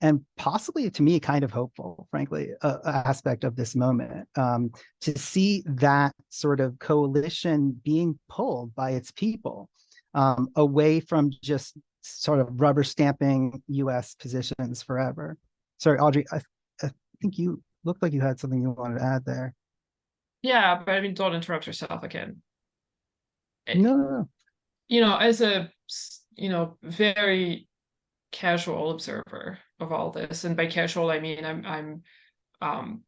And possibly to me, kind of hopeful, frankly, aspect of this moment, to see that sort of coalition being pulled by its people away from just sort of rubber stamping US positions forever. Sorry, Audrey, I think you looked like you had something you wanted to add there. Yeah, but I mean, don't interrupt yourself again. No. As a, very casual observer of all this, and by casual, I mean, um,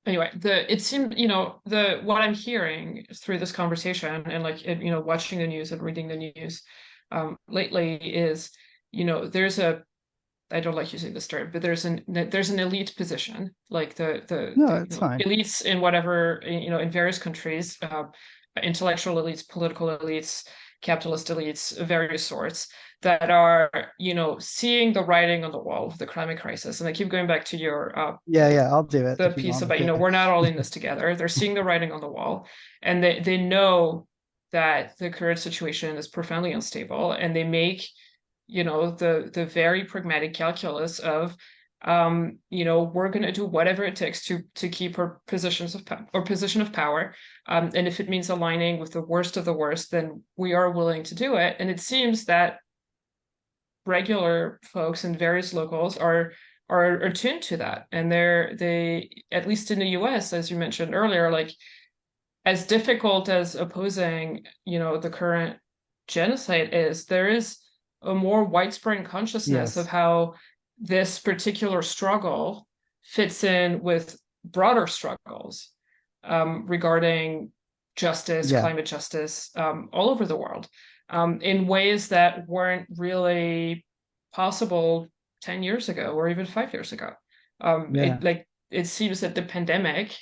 anyway, it seemed, what I'm hearing through this conversation and like, watching the news and reading the news, lately is, there's I don't like using this term, but there's an elite position, like No, it's fine. elites in whatever, in various countries, intellectual elites, political elites, capitalist elites of various sorts that are, seeing the writing on the wall of the climate crisis. And I keep going back to your Yeah, I'll do it. the piece about, we're not all in this together. They're seeing the writing on the wall, and they know that the current situation is profoundly unstable, and they make, the very pragmatic calculus of, we're going to do whatever it takes to keep our position of power, and if it means aligning with the worst of the worst, then we are willing to do it. And it seems that regular folks in various locals are tuned to that, and they at least in the US, as you mentioned earlier, like, as difficult as opposing, the current genocide is, there is a more widespread consciousness of how this particular struggle fits in with broader struggles, regarding justice, climate justice, all over the world, in ways that weren't really possible 10 years ago or even 5 years ago. It seems that the pandemic,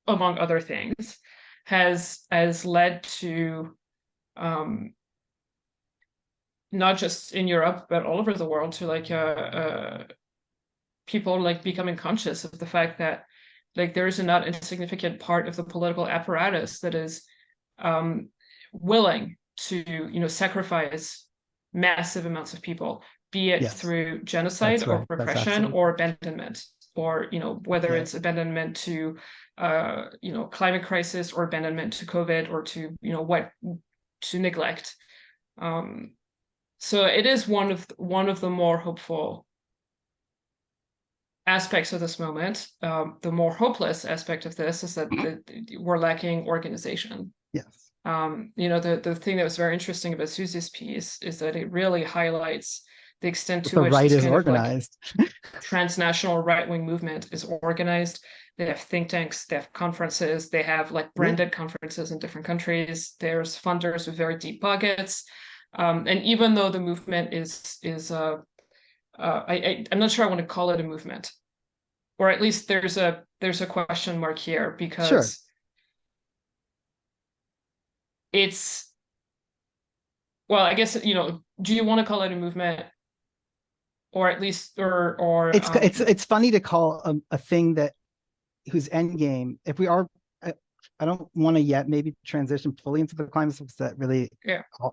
among other things, has led to, not just in Europe but all over the world, to like people like becoming conscious of the fact that like there is a not insignificant part of the political apparatus that is willing to sacrifice massive amounts of people, be it through genocide or repression or abandonment, or whether it's abandonment to climate crisis, or abandonment to COVID, or to to neglect. So it is one of the more hopeful aspects of this moment. The more hopeless aspect of this is that we're lacking organization. Yes. The thing that was very interesting about Susie's piece is that it really highlights the extent to the which right this is kind organized. of like transnational right-wing movement is organized. They have think tanks, they have conferences, they have like branded conferences in different countries. There's funders with very deep pockets. And even though the movement I'm not sure I want to call it a movement, or at least there's a question mark here, because it's, well, I guess, do you want to call it a movement, or at least, or it's funny to call a thing that whose end game, if we are, I don't want to yet maybe transition fully into the climate, because that really,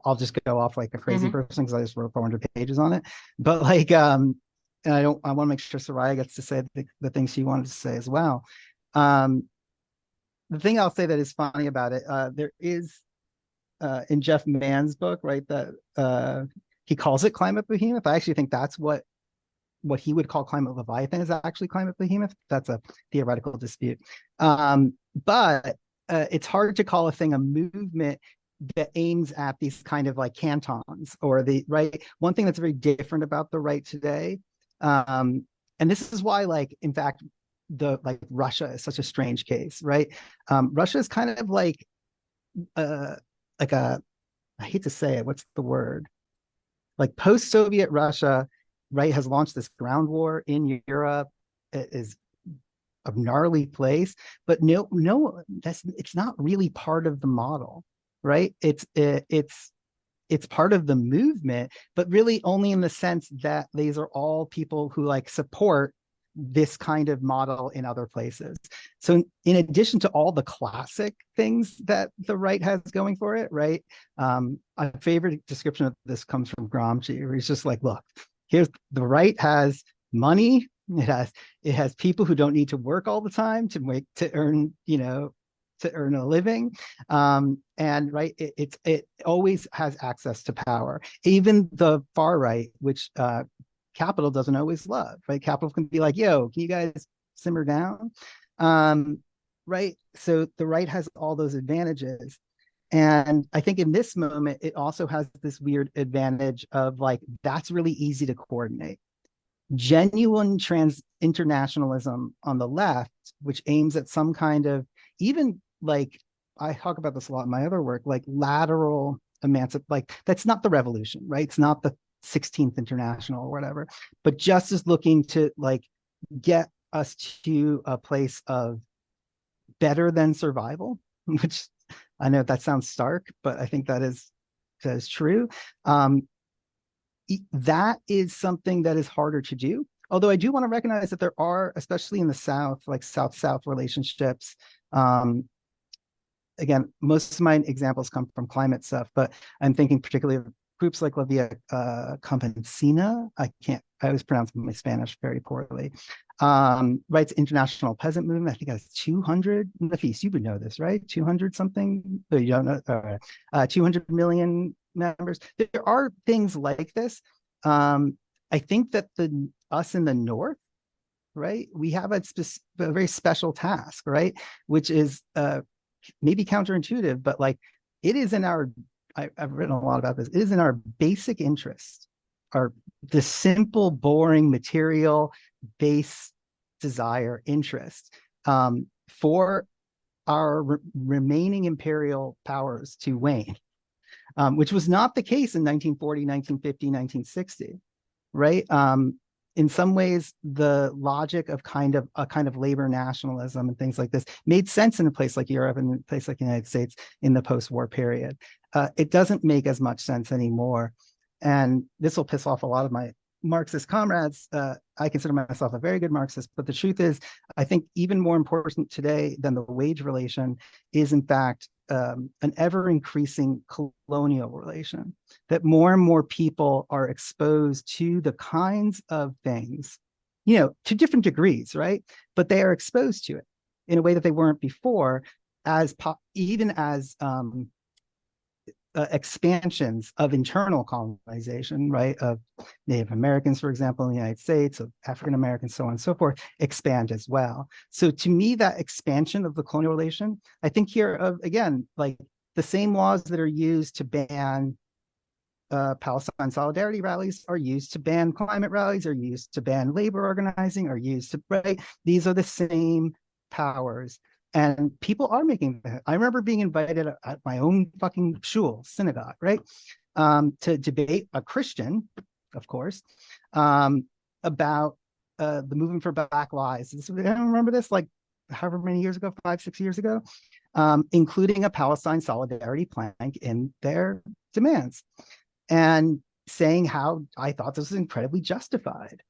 I'll just go off like a crazy person, because I just wrote 400 pages on it. But like, and I want to make sure Soraya gets to say the things she wanted to say as well. The thing I'll say that is funny about it, there is in Jeff Mann's book, right, that he calls it climate behemoth. I actually think that's what he would call climate leviathan is actually climate behemoth. That's a theoretical dispute. But it's hard to call a thing a movement that aims at these kind of like cantons, or the right. One thing that's very different about the right today, and this is why, like, in fact, Russia is such a strange case, right? Russia is kind of like a, I hate to say it, what's the word? Like post-Soviet Russia, right, has launched this ground war in Europe. It is a gnarly place, but it's not really part of the model, right? It's part of the movement, but really only in the sense that these are all people who like support this kind of model in other places. So in addition to all the classic things that the right has going for it, right? A favorite description of this comes from Gramsci, where he's just like, look, here's the right has money. It has people who don't need to work all the time to earn, to earn a living. And right, it always has access to power. Even the far right, which capital doesn't always love, right? Capital can be like, yo, can you guys simmer down? Right. So the right has all those advantages. And I think in this moment, it also has this weird advantage of like, that's really easy to coordinate. Genuine internationalism on the left, which aims at some kind of, even like, I talk about this a lot in my other work, like lateral emancipation, like that's not the revolution, right? It's not the 16th International or whatever, but just as looking to like get us to a place of better than survival, which I know that sounds stark, but I think that is true. That is something that is harder to do. Although I do want to recognize that there are, especially in the South, like South-South relationships. Again, most of my examples come from climate stuff, but I'm thinking particularly of groups like La Via Campesina. I always pronounce my Spanish very poorly. Right, International Peasant Movement, I think it has 200, Nafis, you would know this, right? 200 something, you don't know, 200 million members. There are things like this. I think that us in the North, right, we have a very special task, right, which is maybe counterintuitive, but like it is in our, I've written a lot about this, it is in our basic interest, the simple, boring, material, base desire, interest, for our remaining imperial powers to wane, which was not the case in 1940, 1950, 1960, right? In some ways, the logic of a kind of labor nationalism and things like this made sense in a place like Europe and a place like the United States in the post-war period. It doesn't make as much sense anymore. And this will piss off a lot of my Marxist comrades. I consider myself a very good Marxist, but the truth is, I think even more important today than the wage relation is, in fact, an ever-increasing colonial relation, that more and more people are exposed to the kinds of things, to different degrees, right? But they are exposed to it in a way that they weren't before, even as expansions of internal colonization, right, of Native Americans, for example, in the United States, of African Americans, so on and so forth, expand as well. So to me, that expansion of the colonial relation, I think here of, again, like the same laws that are used to ban Palestine solidarity rallies are used to ban climate rallies, are used to ban labor organizing, are used to, right? These are the same powers. And people are making that. I remember being invited at my own fucking shul, synagogue, right? To debate a Christian, of course, about the movement for Black Lives. I don't remember this, like however many years ago, 5-6 years ago, including a Palestine solidarity plank in their demands, and saying how I thought this was incredibly justified.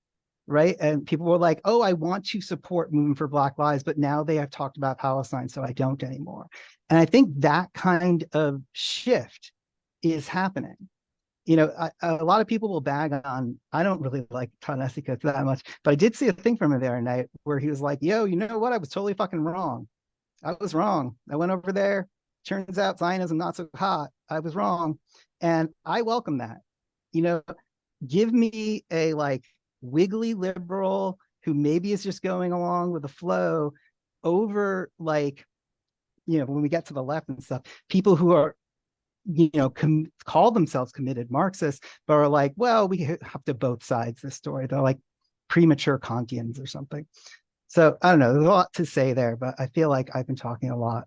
Right. And people were like, oh, I want to support movement for Black Lives, but now they have talked about Palestine, so I don't anymore. And I think that kind of shift is happening. A lot of people will bag on, I don't really like Ta-Nehisi that much, but I did see a thing from him the other night where he was like, yo, you know what? I was totally fucking wrong. I was wrong. I went over there. Turns out Zionism not so hot. I was wrong. And I welcome that. Give me a like wiggly liberal who maybe is just going along with the flow over, like, when we get to the left and stuff, people who are, call themselves committed Marxists, but are like, well, we have to both sides this story. They're like premature Kantians or something. So I don't know, there's a lot to say there, but I feel like I've been talking a lot.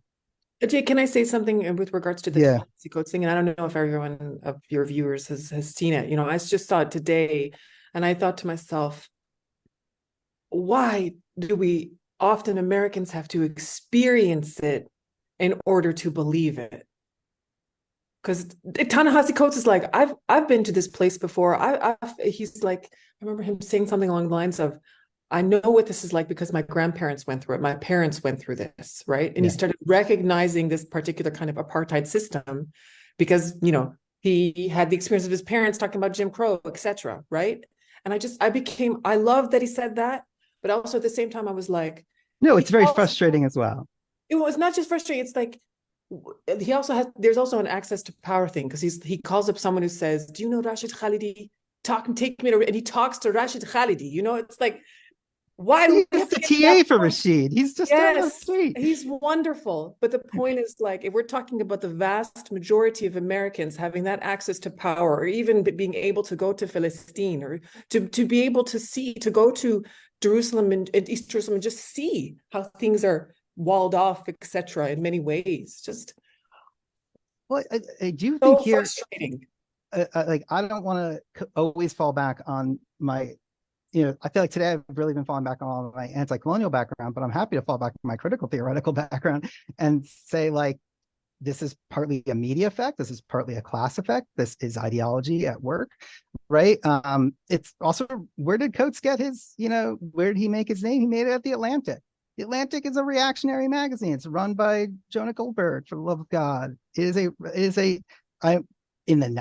Jay, can I say something with regards to the Yeah. codes thing? And I don't know if everyone of your viewers has seen it. I just saw it today, and I thought to myself, why do we often, Americans, have to experience it in order to believe it? Because Ta-Nehisi Coates is like, I've been to this place before. He's like, I remember him saying something along the lines of, I know what this is like because my grandparents went through it. My parents went through this, right? And he started recognizing this particular kind of apartheid system because, he had the experience of his parents talking about Jim Crow, etc., right? And I love that he said that, but also at the same time, I was like, no, it's very frustrating as well. it was not just frustrating. It's like he also has. There's also an access to power thing because he calls up someone who says, "Do you know Rashid Khalidi? Take me to," and he talks to Rashid Khalidi. You know, it's like, why do we He's have the to get to TA that for point? Rashid. He's just down the Yes, street. he's wonderful. But the point is, like, if we're talking about the vast majority of Americans having that access to power, or even being able to go to Palestine, or to be able to go to Jerusalem and East Jerusalem and just see how things are walled off, etc. in many ways, just Well, I do so think here, frustrating. like, I don't want to always fall back on my, I feel like today I've really been falling back on all of my anti-colonial background, but I'm happy to fall back on my critical theoretical background and say, like, this is partly a media effect. This is partly a class effect. This is ideology at work, right? It's also, where did Coates get his, where did he make his name? He made it at The Atlantic. The Atlantic is a reactionary magazine. It's run by Jonah Goldberg, for the love of God. In the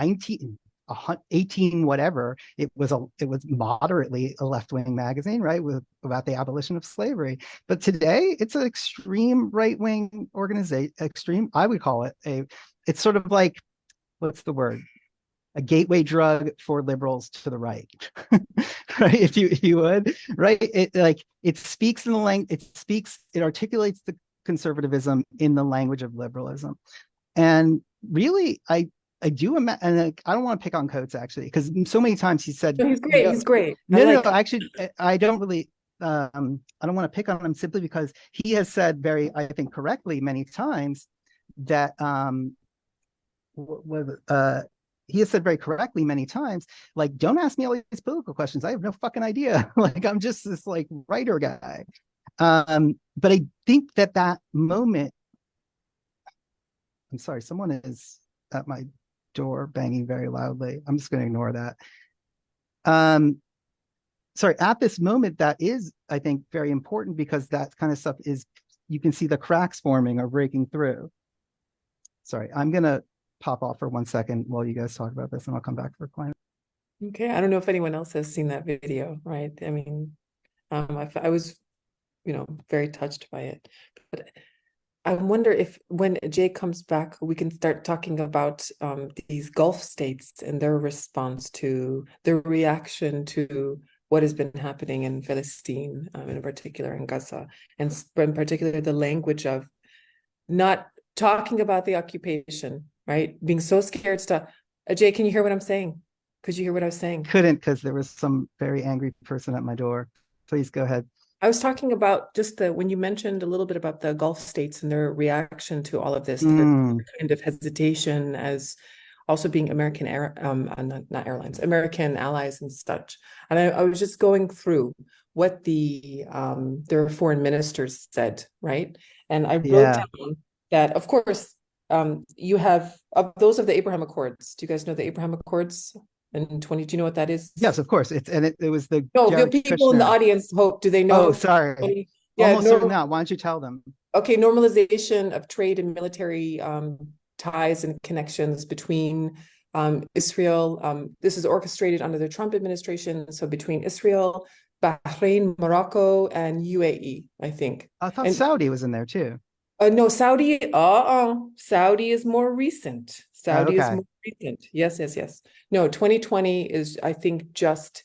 18 whatever, it was moderately a left-wing magazine, right, about the abolition of slavery. But today it's an extreme right-wing organization. I would call it it's sort of like, what's the word, a gateway drug for liberals to the right. Right, if you would, right, it speaks in the language, it articulates the conservatism in the language of liberalism. And really, I do imagine, and I don't want to pick on Coates, actually, because so many times he said, No, he's great. He's great. No, actually, I don't really, I don't want to pick on him simply because he has said very, I think, correctly many times that, he has said very correctly many times, like, don't ask me all these political questions. I have no fucking idea. Like, I'm just this, like, writer guy. But I think that moment, I'm sorry, someone is at my door banging very loudly. I'm just going to ignore that. Sorry, at this moment, that is, I think, very important, because that kind of stuff is, you can see the cracks forming or breaking through. Sorry, I'm going to pop off for 1 second while you guys talk about this, and I'll come back for climate. Okay, I don't know if anyone else has seen that video, right? I mean, I was, very touched by it. But I wonder if when Jay comes back, we can start talking about these Gulf states and their response to, their reaction to what has been happening in Palestine, in particular in Gaza, and in particular the language of not talking about the occupation, right? Being so scared to. Jay, can you hear what I'm saying? Could you hear what I was saying? Couldn't, because there was some very angry person at my door. Please go ahead. I was talking about just when you mentioned a little bit about the Gulf states and their reaction to all of this, their kind of hesitation as also being American not airlines, American allies and such. And I was just going through what their foreign ministers said, right? And I wrote down that, of course, you have those of the Abraham Accords. Do you guys know the Abraham Accords? And 20, do you know what that is? Yes, of course. It was the the people in the audience. Hope, do they know? Oh, sorry. Yeah, almost certain now. Why don't you tell them? Okay, normalization of trade and military ties and connections between Israel. This is orchestrated under the Trump administration. So between Israel, Bahrain, Morocco, and UAE, I think. I thought Saudi was in there too. No, Saudi. Saudi is more recent. Saudi is more recent. Yes. No, 2020 is, I think, just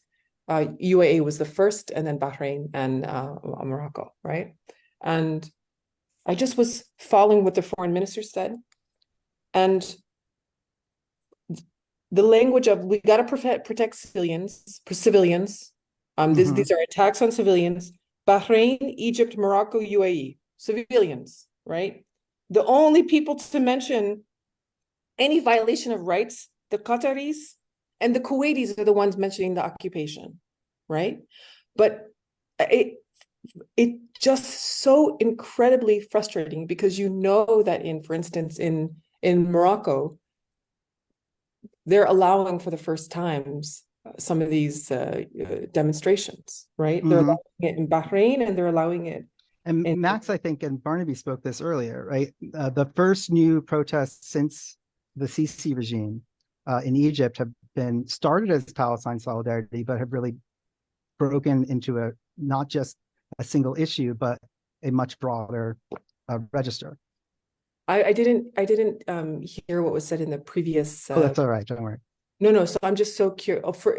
UAE was the first, and then Bahrain and Morocco, right? And I just was following what the foreign minister said, and the language of, we got to protect civilians. These are attacks on civilians. Bahrain, Egypt, Morocco, UAE, civilians. Right? The only people to mention any violation of rights, the Qataris and the Kuwaitis are the ones mentioning the occupation, right? But it just so incredibly frustrating, because that for instance, in Morocco, they're allowing for the first times some of these demonstrations, right? They're allowing it in Bahrain, and they're allowing it. And Max, I think, and Barnaby spoke this earlier, right? The first new protests since the Sisi regime in Egypt have been started as Palestine solidarity, but have really broken into not just a single issue, but a much broader register. I didn't hear what was said in the previous. Oh, that's all right. Don't worry. No. So I'm just so curious for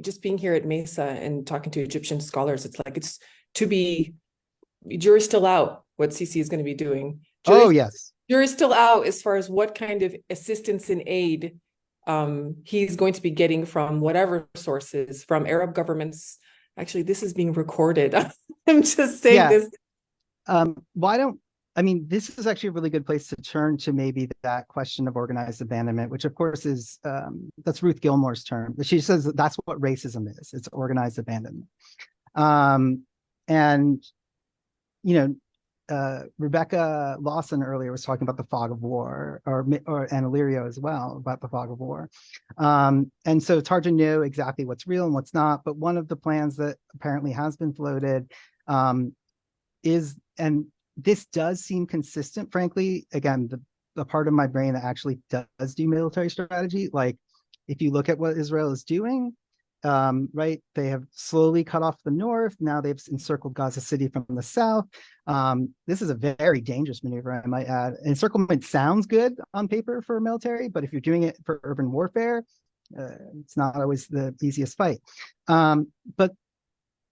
just being here at Mesa and talking to Egyptian scholars. It's like it's to be. Jury's still out. What CC is going to be doing. Oh, yes. Jury's still out as far as what kind of assistance and aid he's going to be getting from whatever sources, from Arab governments. Actually, this is being recorded. I'm just saying this. This is actually a really good place to turn to maybe that question of organized abandonment, which of course is, that's Ruth Gilmore's term. She says that that's what racism is. It's organized abandonment. Rebecca Lawson earlier was talking about the fog of war, and Illyrio as well about the fog of war. And so it's hard to know exactly what's real and what's not, but one of the plans that apparently has been floated is, and this does seem consistent, frankly, again, the part of my brain that actually does do military strategy, like if you look at what Israel is doing, right, they have slowly cut off the north. Now they've encircled Gaza City from the south. This is a very dangerous maneuver, I might add. Encirclement sounds good on paper for military, but if you're doing it for urban warfare, it's not always the easiest fight. But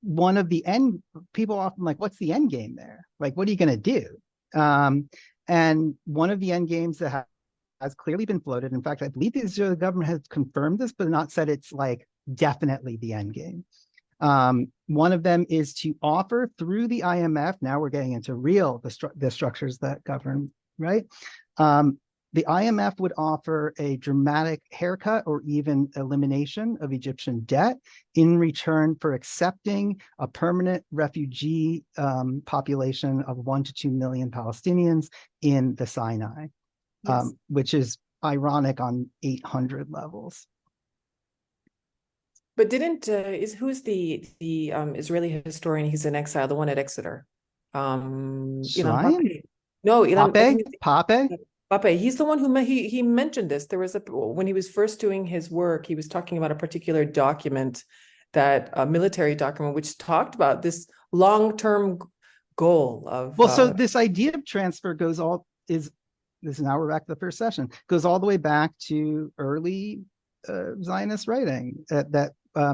one of the people often like, what's the end game there? Like, what are you going to do? And one of the end games that has clearly been floated, in fact, I believe the Israeli government has confirmed this, but not said it's like definitely the end game. One of them is to offer through the IMF. Now we're getting into the structures that govern, right? The IMF would offer a dramatic haircut or even elimination of Egyptian debt in return for accepting a permanent refugee population of 1 to 2 million Palestinians in the Sinai, yes. Which is ironic on 800 levels. But who's the Israeli historian? He's in exile, the one at Exeter. Ilan Pape. No, Ilan Pape. He's the one who he mentioned this. There was when he was first doing his work, he was talking about a particular document, a military document, which talked about this long-term goal of. Well, so this idea of transfer now we're back to the first session, goes all the way back to early Zionist writing that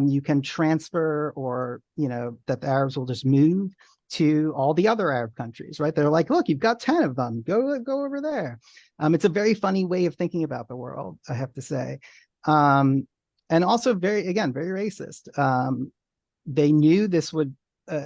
you can transfer, or that the Arabs will just move to all the other Arab countries, right? They're like, look, you've got 10 of them, go over there. It's a very funny way of thinking about the world, I have to say, and also very racist. They knew this would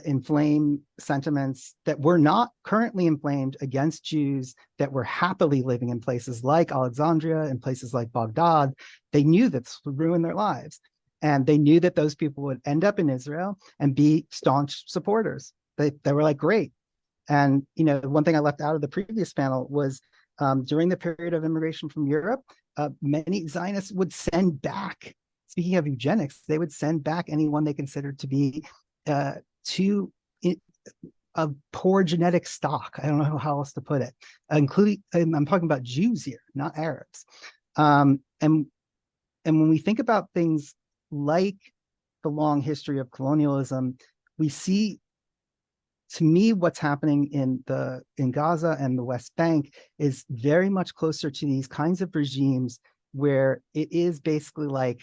inflame sentiments that were not currently inflamed against Jews that were happily living in places like Alexandria and places like Baghdad. They knew this would ruin their lives. And they knew that those people would end up in Israel and be staunch supporters. They were like, great. And, one thing I left out of the previous panel was during the period of immigration from Europe, many Zionists would send back, speaking of eugenics, they would send back anyone they considered to be a poor genetic stock. I don't know how else to put it, including, I'm talking about Jews here, not Arabs. And when we think about things like the long history of colonialism, we see, to me, what's happening in Gaza and the West Bank is very much closer to these kinds of regimes where it is basically like,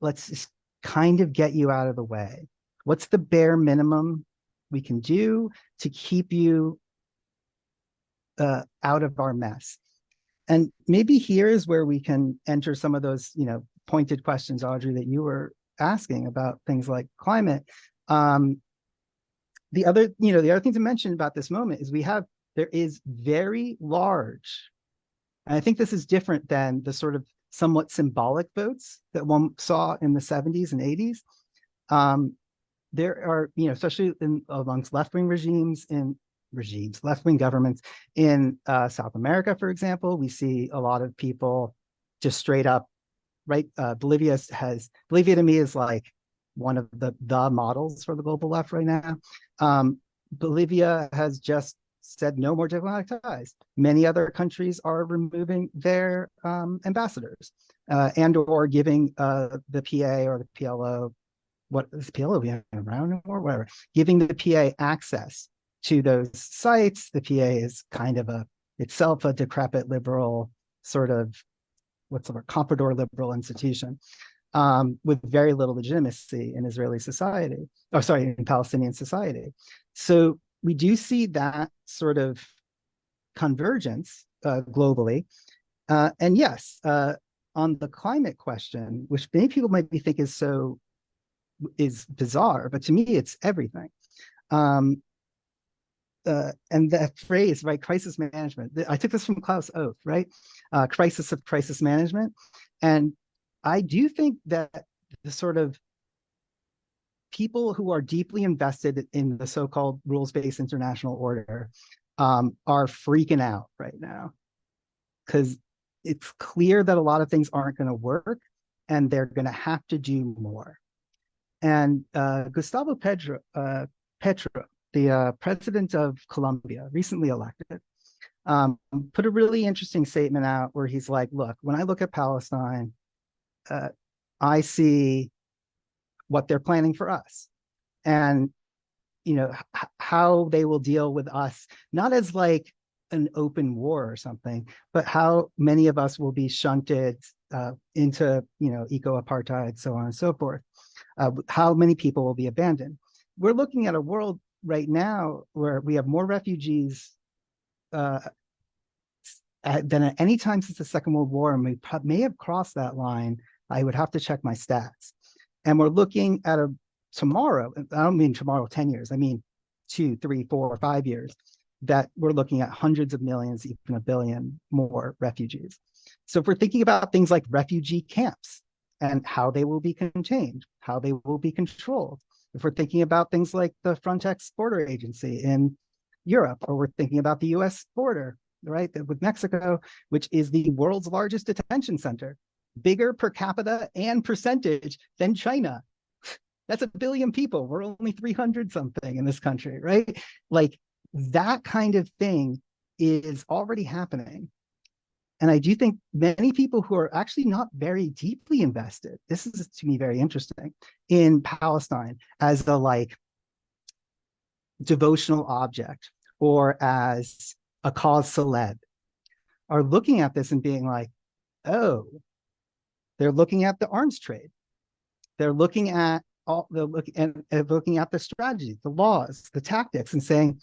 let's just kind of get you out of the way. What's the bare minimum we can do to keep you out of our mess? And maybe here is where we can enter some of those, pointed questions, Audrey, that you were asking about things like climate. The other thing to mention about this moment is there is very large, and I think this is different than the sort of somewhat symbolic votes that one saw in the 70s and 80s. There are, especially amongst left-wing left-wing governments in South America, for example, we see a lot of people just straight up, right? Bolivia to me is like one of the models for the global left right now. Bolivia has just said no more diplomatic ties. Many other countries are removing their ambassadors and or giving the PA or the PLO, what is PLO? We haven't around anymore, whatever, giving the PA access to those sites. The PA is kind of itself a decrepit liberal sort of, what's the word, comprador liberal institution, with very little legitimacy in Israeli society, or sorry, in Palestinian society. So we do see that sort of convergence globally. And yes, on the climate question, which many people might think is bizarre, but to me, it's everything. And that phrase, right, crisis management, I took this from Klaus Oath, right? Crisis of crisis management. And I do think that the sort of people who are deeply invested in the so-called rules-based international order are freaking out right now, because it's clear that a lot of things aren't going to work and they're going to have to do more. And Gustavo Petro, the president of Colombia, recently elected, put a really interesting statement out where he's like, look, when I look at Palestine, I see what they're planning for us. And, you know, how they will deal with us, not as like an open war or something, but how many of us will be shunted into, you know, eco-apartheid, so on and so forth. How many people will be abandoned. We're looking at a world right now where we have more refugees than at any time since the Second World War, and we may have crossed that line. I would have to check my stats. And we're looking at tomorrow, I don't mean tomorrow 10 years, I mean 2, 3, 4, 5 years, that we're looking at hundreds of millions, even a billion more refugees. So if we're thinking about things like refugee camps and how they will be contained, how they will be controlled, if we're thinking about things like the Frontex border agency in Europe, or we're thinking about the US border, right, with Mexico, which is the world's largest detention center, bigger per capita and percentage than China. That's 1 billion people. We're only 300 something in this country, right? Like that kind of thing is already happening. And I do think many people who are actually not very deeply invested, this is to me very interesting, in Palestine as a like devotional object or as a cause célèbre, are looking at this and being like, oh, they're looking at the arms trade. They're looking at looking at the strategy, the laws, the tactics, and saying,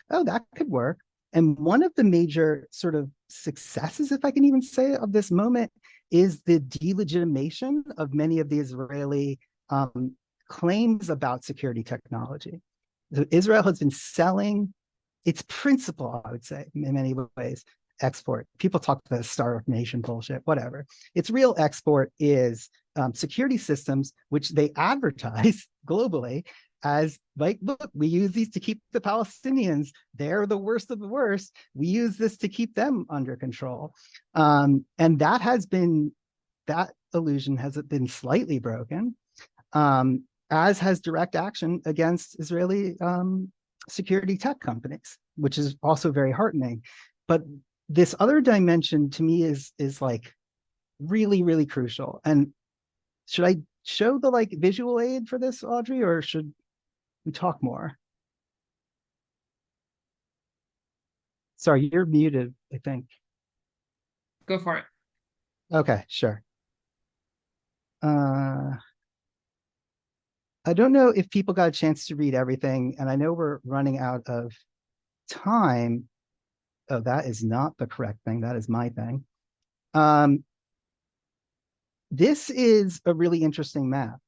oh, that could work. And one of the major sort of successes, if I can even say, of this moment is the delegitimation of many of the Israeli claims about security technology. So Israel has been selling its principle, I would say, in many ways, export. People talk about startup nation bullshit, whatever. Its real export is security systems, which they advertise globally as like, look, we use these to keep the Palestinians. They're the worst of the worst. We use this to keep them under control. And that illusion has been slightly broken, as has direct action against Israeli security tech companies, which is also very heartening. But this other dimension to me is like really, really crucial. And should I show the like visual aid for this, Audrey, or should we talk more? Sorry, you're muted, I think. Go for it. Okay, sure. I don't know if people got a chance to read everything, and I know we're running out of time. Oh, that is not the correct thing. That is my thing. This is a really interesting map.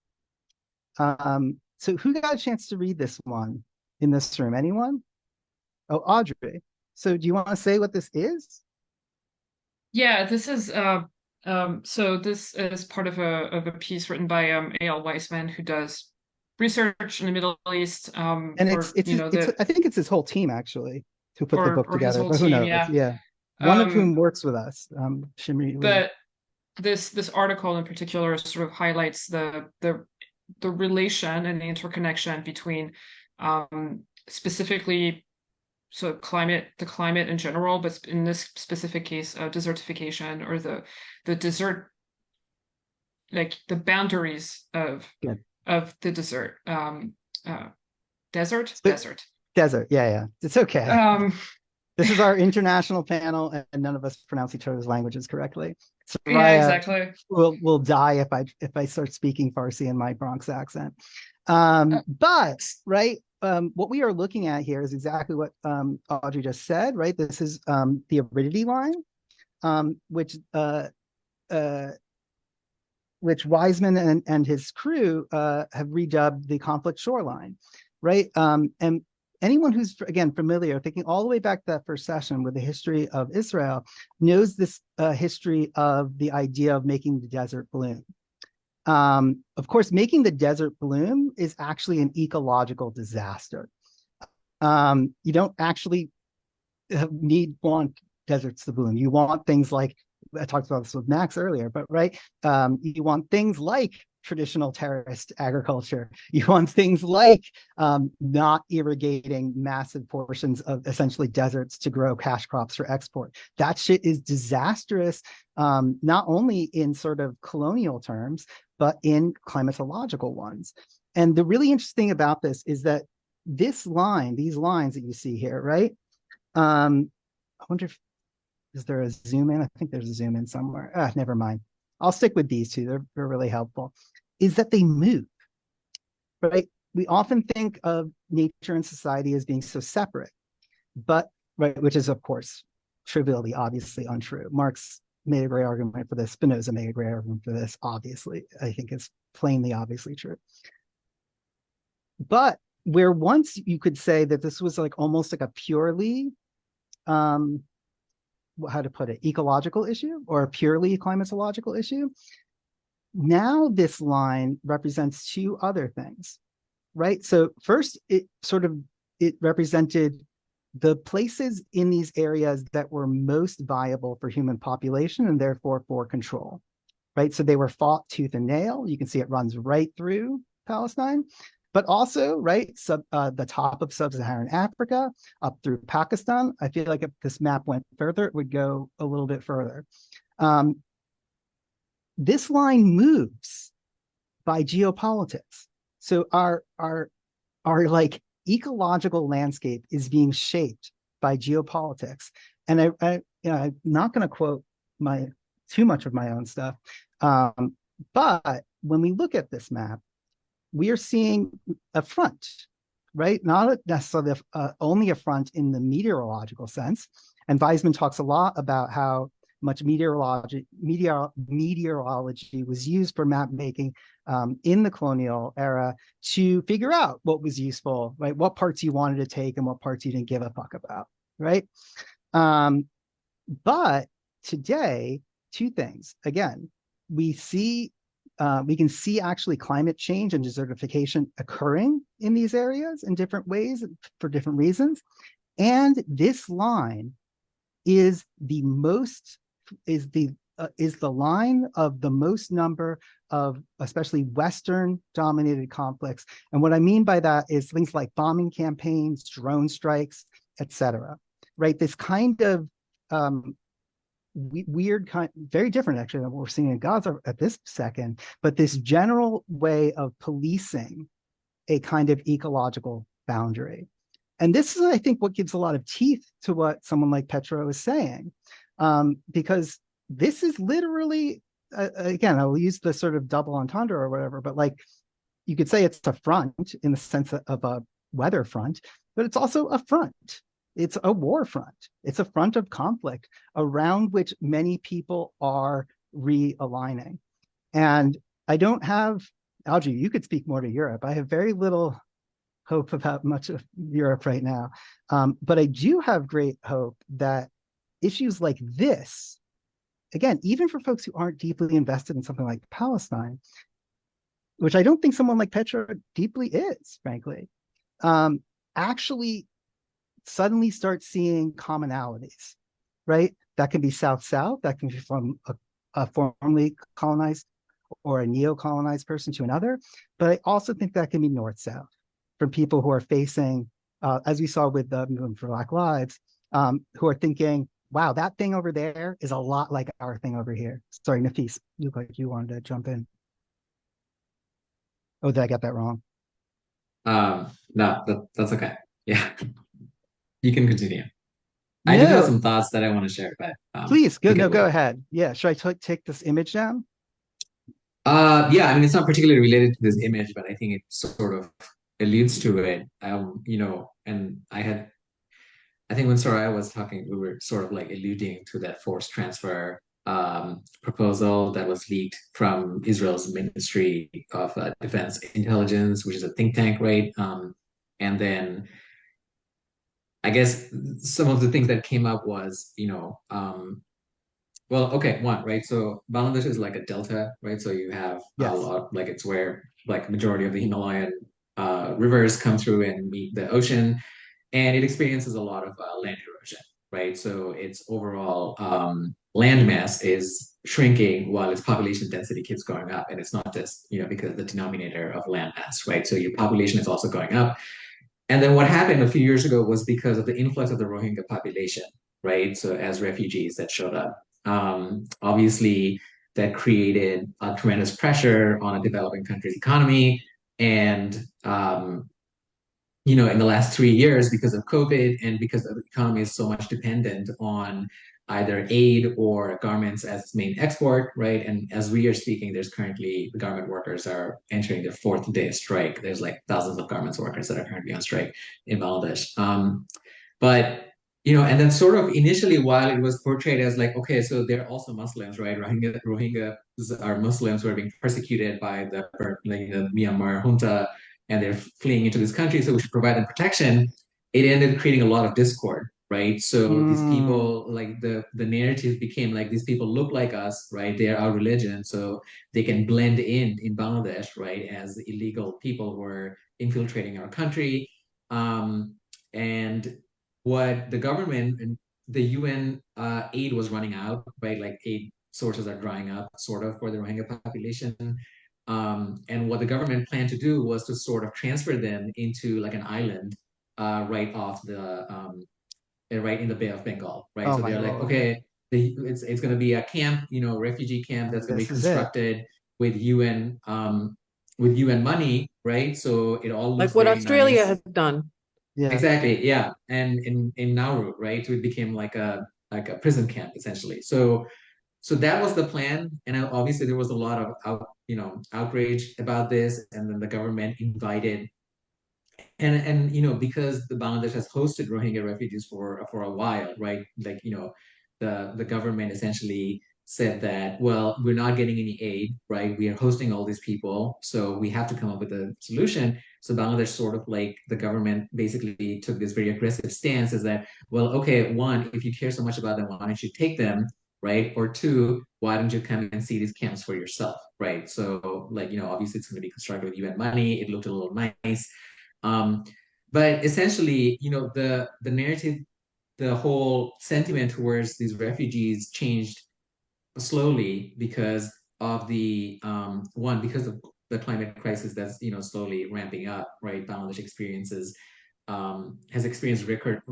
So who got a chance to read this one in this room? Anyone? Oh, Audrey. So do you want to say what this is? Yeah, this is so this is part of a piece written by A.L. Weissman, who does research in the Middle East. And I think it's his whole team actually who put the book together, but who knows? Yeah. One of whom works with us, Shimri. But this article in particular sort of highlights the relation and the interconnection between specifically the climate in general, but in this specific case, desertification, or the desert, like the boundaries of the desert. Desert. Desert. Yeah. It's okay. Um, This is our international panel, and none of us pronounce each other's languages correctly. yeah, Soraya exactly. will die if I start speaking Farsi in my Bronx accent. But right, what we are looking at here is exactly what Audrey just said. Right, this is the aridity line, which Wiseman and his crew have redubbed the conflict shoreline. Right, and anyone who's, again, familiar, thinking all the way back to that first session with the history of Israel, knows this history of the idea of making the desert bloom. Of course, making the desert bloom is actually an ecological disaster. You don't actually want deserts to bloom. You want things like, I talked about this with Max earlier, but right, you want things like traditional terraced agriculture. You want things like not irrigating massive portions of essentially deserts to grow cash crops for export. That shit is disastrous, not only in sort of colonial terms, but in climatological ones. And the really interesting about this is that this line, these lines that you see here, right? I wonder if, is there a zoom in? I think there's a zoom in somewhere. Never mind. I'll stick with these two. They're really helpful. Is that they move, right? We often think of nature and society as being so separate, but right, which is of course trivially, obviously untrue. Marx made a great argument for this. Spinoza made a great argument for this. Obviously, I think it's plainly obviously true. But where once you could say that this was like almost like a purely how to put it, ecological issue or a purely climatological issue. Now this line represents two other things, right? So first, it represented the places in these areas that were most viable for human population and therefore for control, right? So they were fought tooth and nail. You can see it runs right through Palestine, but also, right, the top of sub-Saharan Africa up through Pakistan. I feel like if this map went further, it would go a little bit further. This line moves by geopolitics. So our like ecological landscape is being shaped by geopolitics. And I'm not going to quote too much of my own stuff, but when we look at this map, we are seeing a front, right? Not necessarily only a front in the meteorological sense. And Weizmann talks a lot about how much meteorology was used for map making in the colonial era to figure out what was useful, right? What parts you wanted to take and what parts you didn't give a fuck about, right? But today, two things. Again, we can see actually climate change and desertification occurring in these areas in different ways for different reasons. And this line is the line of the most number of especially Western dominated conflicts. And what I mean by that is things like bombing campaigns, drone strikes, etc. Right? This kind of weird kind, very different actually than what we're seeing in Gaza at this second, but this general way of policing a kind of ecological boundary. And this is, I think, what gives a lot of teeth to what someone like Petro is saying, because this is literally, again, I'll use the sort of double entendre or whatever, but like you could say it's a front in the sense of a weather front, but it's also a front. It's a war front. It's a front of conflict around which many people are realigning. And I don't have, Algie, you could speak more to Europe. I have very little hope about much of Europe right now. But I do have great hope that issues like this, again, even for folks who aren't deeply invested in something like Palestine, which I don't think someone like Petra deeply is, frankly, actually suddenly start seeing commonalities, right? That can be South-South, that can be from a formerly colonized or a neo-colonized person to another, but I also think that can be North-South from people who are facing, as we saw with the Movement for Black Lives, who are thinking, wow, that thing over there is a lot like our thing over here. Sorry, Nafis, you look like you wanted to jump in. Oh, did I get that wrong? No, that's okay. Yeah, you can continue. I do have No, some thoughts that I want to share, but please go. we can No, go wait. ahead. Yeah, should I take this image down? Yeah, I mean, it's not particularly related to this image, but I think it sort of alludes to it. And I think when Soraya was talking, we were sort of like alluding to that forced transfer proposal that was leaked from Israel's Ministry of Defense Intelligence, which is a think tank, right? And then I guess some of the things that came up was, well, okay, one, right? So Bangladesh is like a delta, right? So you have a Yes. lot, like it's where like majority of the Himalayan rivers come through and meet the ocean, and it experiences a lot of land erosion, right? So its overall land mass is shrinking while its population density keeps going up, and it's not just because of the denominator of land mass, right? So your population is also going up, and then what happened a few years ago was because of the influx of the Rohingya population, right? So as refugees that showed up, obviously that created a tremendous pressure on a developing country's economy. And in the last 3 years, because of COVID and because the economy is so much dependent on either aid or garments as its main export, right? And as we are speaking, there's currently the garment workers are entering their fourth day of strike. There's like thousands of garments workers that are currently on strike in Bangladesh. But and then sort of initially, while it was portrayed as like, okay, so they're also Muslims, right? Rohingyas are Muslims who are being persecuted by the Myanmar junta, and they're fleeing into this country, so we should provide them protection. It ended up creating a lot of discord, right? So these Mm, people, like the narrative became like these people look like us, right? They're our religion, so they can blend in Bangladesh, right? As illegal people who are infiltrating our country. And what the government and the UN aid was running out, right? Like aid sources are drying up, sort of, for the Rohingya population. And what the government planned to do was to sort of transfer them into like an island right off right in the Bay of Bengal, right? oh So my they're like, Lord. okay, it's going to be a camp, refugee camp that's going to be This is it. constructed with UN money, right? So it all looks Like what very Australia nice. has done. Yeah. Exactly, yeah. And in Nauru, right? So it became like a prison camp essentially. So that was the plan, and obviously there was a lot of outrage about this, and then the government invited, and because the Bangladesh has hosted Rohingya refugees for a while, right? Like the government essentially said that, well, we're not getting any aid, right? We are hosting all these people, so we have to come up with a solution. So Bangladesh sort of like the government basically took this very aggressive stance, is that, well, okay, one, if you care so much about them, why don't you take them, right? Or two, why don't you come and see these camps for yourself, right? So like obviously it's going to be constructed with UN money. It looked a little nice. um, but essentially, the narrative, the whole sentiment towards these refugees changed slowly because of because of the climate crisis that's slowly ramping up. Right, Bangladesh has experienced record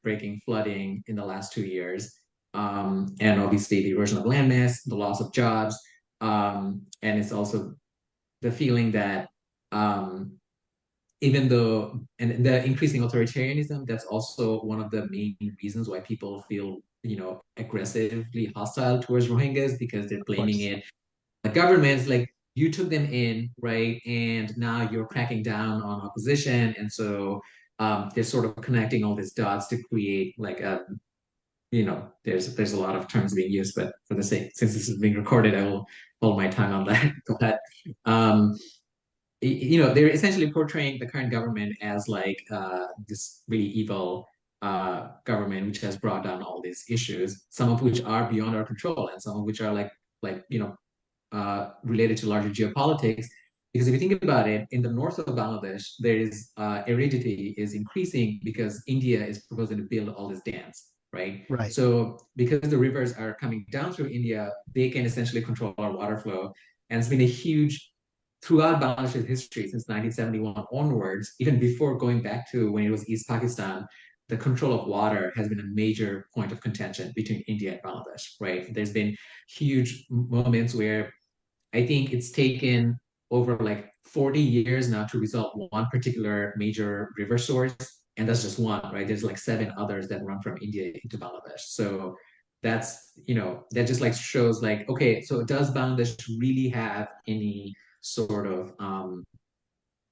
breaking flooding in the last 2 years, and obviously the erosion of landmass, the loss of jobs, and it's also the feeling that um, even though and the increasing authoritarianism, that's also one of the main reasons why people feel aggressively hostile towards Rohingyas, because they're Of blaming course. it the government's like, you took them in, right, and now you're cracking down on opposition. And so they're sort of connecting all these dots to create like there's a lot of terms being used, but for the sake, since this is being recorded, I will hold my tongue on that. But um they're essentially portraying the current government as like this really evil government which has brought down all these issues, some of which are beyond our control, and some of which are related to larger geopolitics. Because if you think about it, in the north of Bangladesh, there is aridity is increasing because India is proposing to build all these dams, right? Right. So because the rivers are coming down through India, they can essentially control our water flow. And it's been a huge throughout Bangladesh's history since 1971 onwards, even before going back to when it was East Pakistan, the control of water has been a major point of contention between India and Bangladesh, right? There's been huge moments where I think it's taken over like 40 years now to resolve one particular major river source. And that's just one, right? There's like 7 others that run from India into Bangladesh. So that's, that just like shows like, okay, so does Bangladesh really have any sort of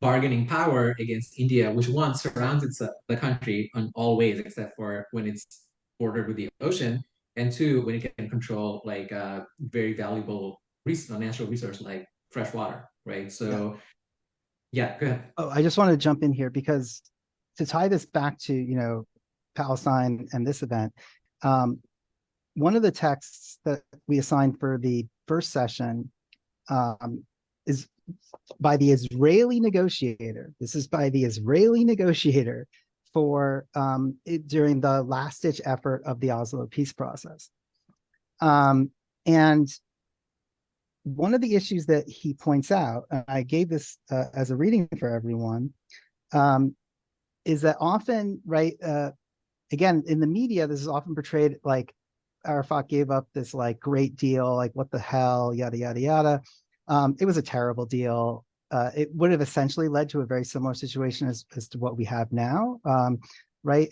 bargaining power against India, which one surrounds the country in all ways, except for when it's bordered with the ocean, and two, when it can control like a very valuable natural resource like fresh water, right? So, yeah, go ahead. Oh, I just want to jump in here because to tie this back to, Palestine and this event, one of the texts that we assigned for the first session is by the Israeli negotiator. This is by the Israeli negotiator for during the last-ditch effort of the Oslo peace process. And one of the issues that he points out, and I gave this as a reading for everyone, is that often, right, again, in the media, this is often portrayed like Arafat gave up this like great deal, like what the hell, yada, yada, yada. It was a terrible deal. It would have essentially led to a very similar situation as to what we have now, right?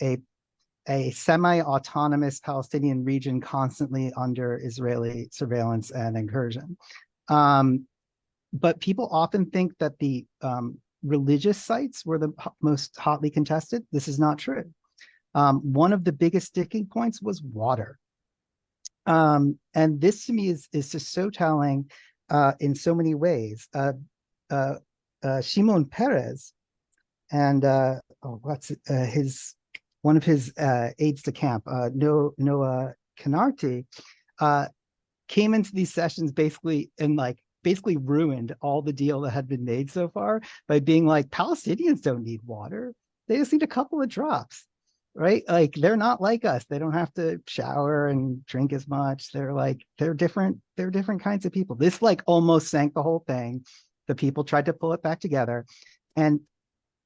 A semi-autonomous Palestinian region constantly under Israeli surveillance and incursion. But people often think that the religious sites were the most hotly contested. This is not true. One of the biggest sticking points was water. And this to me is just so telling in so many ways. Shimon Peres and one of his aides de camp, Noah Canarty, came into these sessions basically ruined all the deal that had been made so far by being like, Palestinians don't need water. They just need a couple of drops, right? Like they're not like us. They don't have to shower and drink as much. They're different kinds of people. This like almost sank the whole thing. The people tried to pull it back together. And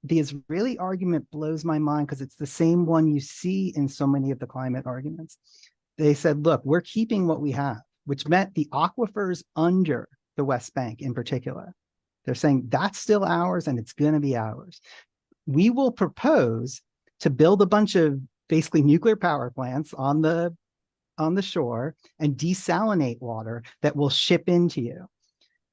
the Israeli argument blows my mind because it's the same one you see in so many of the climate arguments. They said, look, we're keeping what we have, which meant the aquifers under the West Bank in particular. They're saying that's still ours and it's going to be ours. We will propose to build a bunch of basically nuclear power plants on the shore and desalinate water that will ship into you.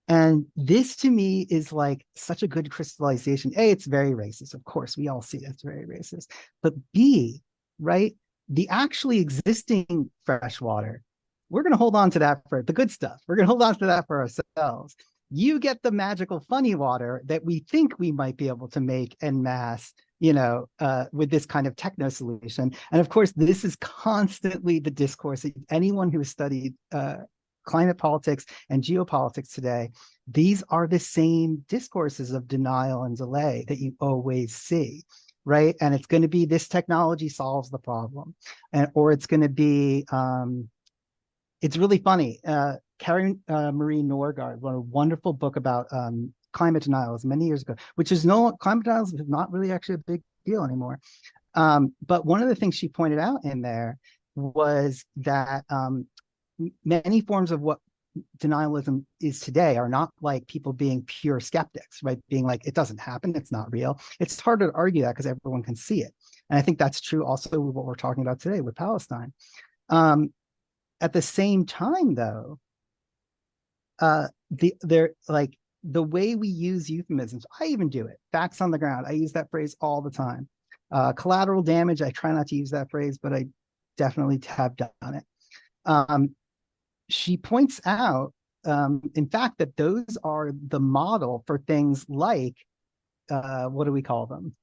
And this to me is like such a good crystallization. A, it's very racist. Of course, we all see it's very racist. But B, right, the actually existing fresh water, we're going to hold on to that for the good stuff. We're going to hold on to that for ourselves. You get the magical funny water that we think we might be able to make en masse, with this kind of techno solution. And of course, this is constantly the discourse. Anyone who has studied climate politics and geopolitics today, these are the same discourses of denial and delay that you always see, right? And it's going to be this technology solves the problem, or it's going to be, it's really funny. Karen Marie Norgard wrote a wonderful book about climate denials many years ago, which is climate denials is not really actually a big deal anymore. But one of the things she pointed out in there was that many forms of what denialism is today are not like people being pure skeptics, right? Being like, it doesn't happen, it's not real. It's harder to argue that because everyone can see it. And I think that's true also with what we're talking about today with Palestine. At the same time, though, the way we use euphemisms, I even do it. Facts on the ground. I use that phrase all the time. Collateral damage, I try not to use that phrase, but I definitely have done it. She points out, in fact, that those are the model for things like, what do we call them?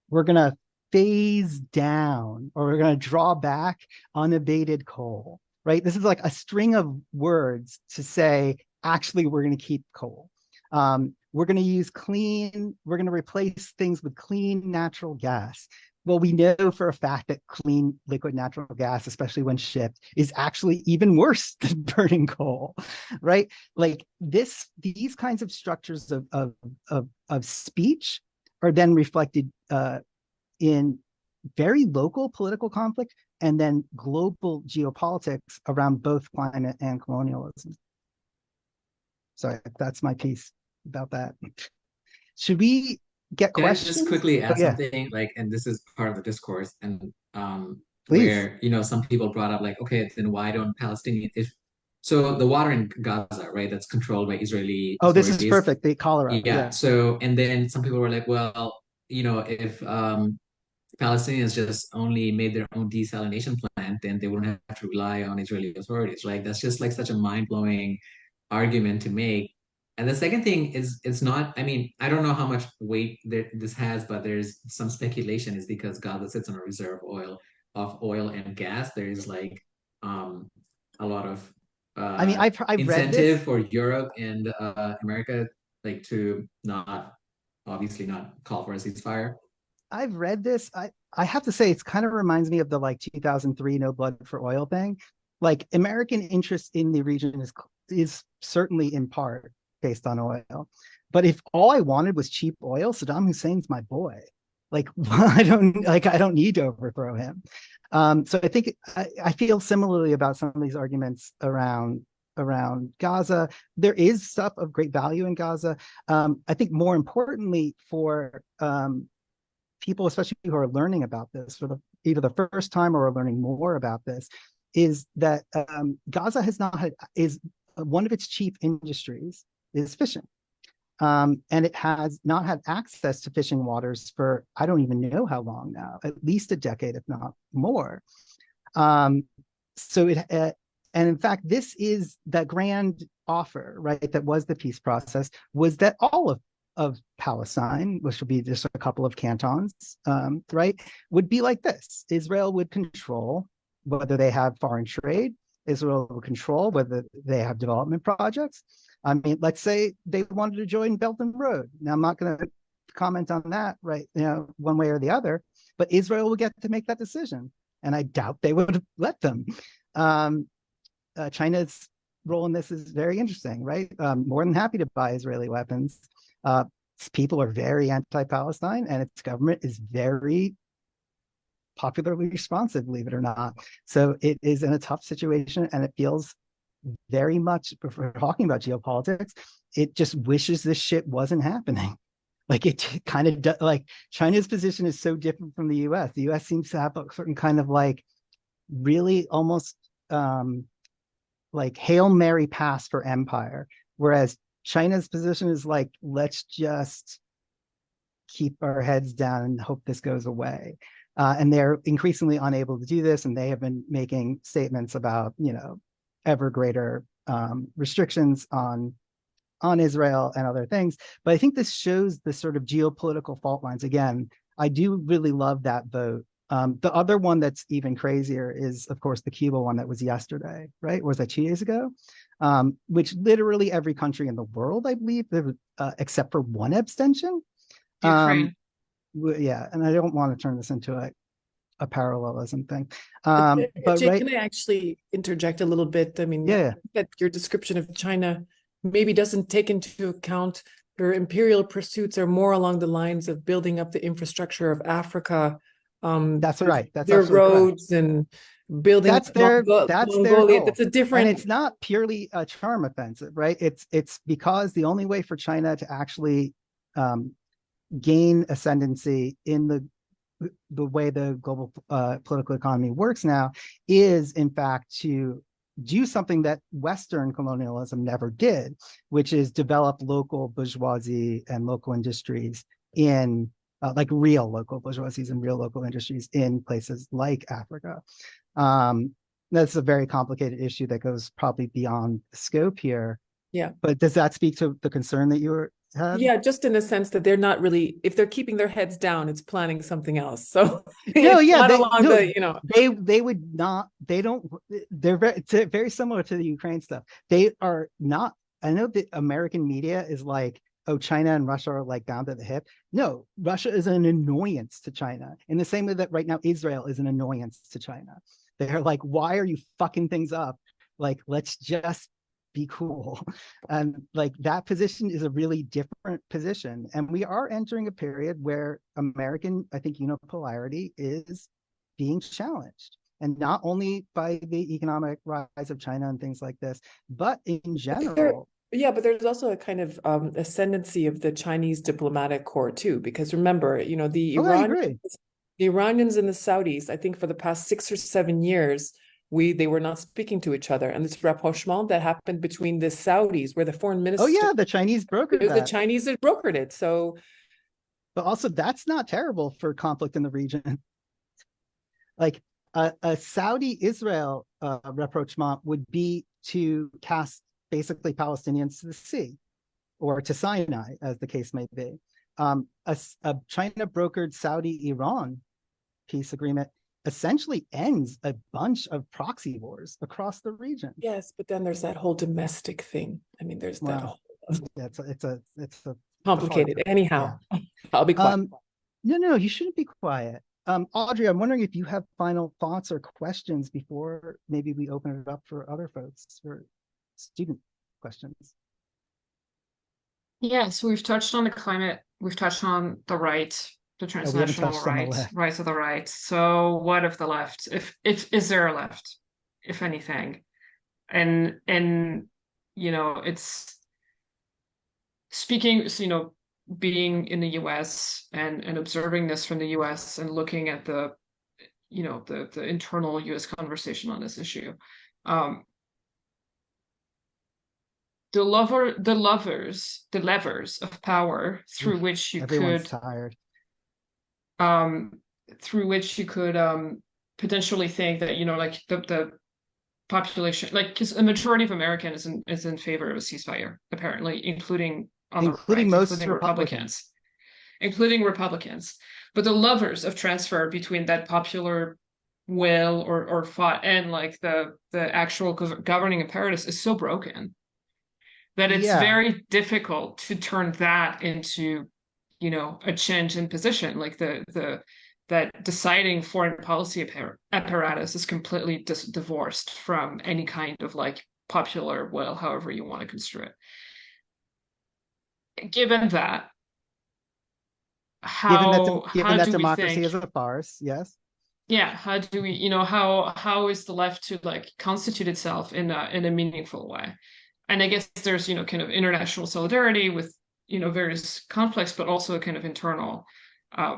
We're going to phase down, or we're going to draw back unabated coal, right? This is like a string of words to say, actually, we're going to keep coal. We're going to use we're going to replace things with clean natural gas. Well, we know for a fact that clean liquid natural gas, especially when shipped, is actually even worse than burning coal, right? Like these kinds of structures of speech are then reflected in very local political conflict and then global geopolitics around both climate and colonialism. So that's my piece about that. Should we get Can I just questions. quickly Oh add yeah, something? Like, and this is part of the discourse, and please. where some people brought up like, okay, then why don't Palestinians? If so, the water in Gaza, right, that's controlled by Israeli Oh, this is authorities. perfect. The cholera. Yeah. Yeah. So, and then some people were like, well, if Palestinians just only made their own desalination plant, then they wouldn't have to rely on Israeli authorities, right? That's just like such a mind-blowing argument to make. And the second thing is, it's not, I mean, I don't know how much weight this has, but there's some speculation is because Gaza sits on a reserve of oil and gas. There is like a lot of I mean, I've read incentive this. for Europe and America like to not obviously not call for a ceasefire. I've read this. I have to say, it's kind of reminds me of the like 2003 no blood for oil thing. Like American interest in the region is certainly in part based on oil. But if all I wanted was cheap oil, Saddam Hussein's my boy. Like I don't need to overthrow him. So I think I feel similarly about some of these arguments around Gaza. There is stuff of great value in Gaza. I think more importantly for people, especially who are learning about this for either the first time or are learning more about this, is that Gaza has not had is one of its chief industries is fishing. And it has not had access to fishing waters for I don't even know how long now, at least a decade, if not more. So and in fact, this is that grand offer, right? That was the peace process, was that all of Palestine, which would be just a couple of cantons, right, would be like this. Israel would control whether they have foreign trade. Israel would control whether they have development projects. I mean, let's say they wanted to join Belt and Road. Now, I'm not going to comment on that, right? One way or the other, but Israel would get to make that decision, and I doubt they would let them. China's role in this is very interesting, right? More than happy to buy Israeli weapons. Its people are very anti-Palestine, and its government is very popularly responsive, believe it or not. So it is in a tough situation, and it feels very much, if we're talking about geopolitics, it just wishes this shit wasn't happening. Like it kind of like China's position is so different from the US. The US seems to have a certain kind of like really almost like Hail Mary pass for empire, whereas China's position is like, let's just keep our heads down and hope this goes away. And they're increasingly unable to do this, and they have been making statements about, ever greater restrictions on Israel and other things. But I think this shows the sort of geopolitical fault lines. Again, I do really love that vote. The other one that's even crazier is, of course, the Cuba one that was yesterday, right? Or was that 2 days ago? Which literally every country in the world, I believe, except for one abstention. Ukraine. Yeah, and I don't want to turn this into a parallelism thing. But Jay, right? Can I actually interject a little bit? I mean, yeah, that your description of China maybe doesn't take into account their imperial pursuits are more along the lines of building up the infrastructure of Africa. That's right. That's their roads correct. And building that's their Mongolia. goal. That's a different. And it's not purely a charm offensive, right? It's because the only way for China to actually gain ascendancy in the way the global political economy works now is, in fact, to do something that Western colonialism never did, which is develop local bourgeoisie and local industries in like real local bourgeoisies and real local industries in places like Africa. That's a very complicated issue that goes probably beyond the scope here. Yeah. But does that speak to the concern that you had? Yeah, just in the sense that they're not really, if they're keeping their heads down, it's planning something else. So no, yeah, they would not. They don't. They're very similar to the Ukraine stuff. They are not. I know the American media is like, oh, China and Russia are like bound at the hip. No, Russia is an annoyance to China in the same way that right now Israel is an annoyance to China. They're like, why are you fucking things up? Like, let's just be cool. And like that position is a really different position. And we are entering a period where American, I think, unipolarity is being challenged. And not only by the economic rise of China and things like this, but in general, Yeah, but there's also a kind of ascendancy of the Chinese diplomatic corps too, because remember, you know, Oh, I agree. The Iranians and the Saudis, I think for the past 6 or 7 years, they were not speaking to each other. And this rapprochement that happened between the Saudis, where the foreign Oh minister, yeah, the Chinese it brokered was the that. Chinese that brokered it. So, But also that's not terrible for conflict in the region. Like a Saudi-Israel rapprochement would be to cast basically Palestinians to the sea or to Sinai, as the case may be. A China brokered Saudi-Iran peace agreement essentially ends a bunch of proxy wars across the region. yes, but then there's that whole domestic thing. I mean, there's that Wow. whole Yeah, it's a complicated. hard, Anyhow, yeah. I'll be quiet. No, you shouldn't be quiet. Audrey, I'm wondering if you have final thoughts or questions before maybe we open it up for other folks for student questions. Yeah, so we've touched on the climate, we've touched on the right, the Oh, we haven't transnational touched on the right, left. rights of the right. So what of the left? If is there a left, if anything? And you know, it's speaking, so, you know, being in the US and observing this from the US and looking at the, you know, the internal US conversation on this issue. The levers of power through which you Everyone's could tired. through which you could potentially think that, you know, like the population, like, because a majority of Americans is in favor of a ceasefire, apparently, including on the Including right, most Republicans. including Republicans. But the levers of transfer between that popular will or fought and like the actual governing apparatus is so broken that it's Yeah, very difficult to turn that into, you know, a change in position. Like that deciding foreign policy apparatus is completely divorced from any kind of like popular will, however you want to construe it. Given that, given how that do we democracy think? is a farce, yes. Yeah, how do we, you know, how is the left to like constitute itself in a meaningful way? And I guess there's, you know, kind of international solidarity with, you know, various conflicts, but also a kind of internal, uh,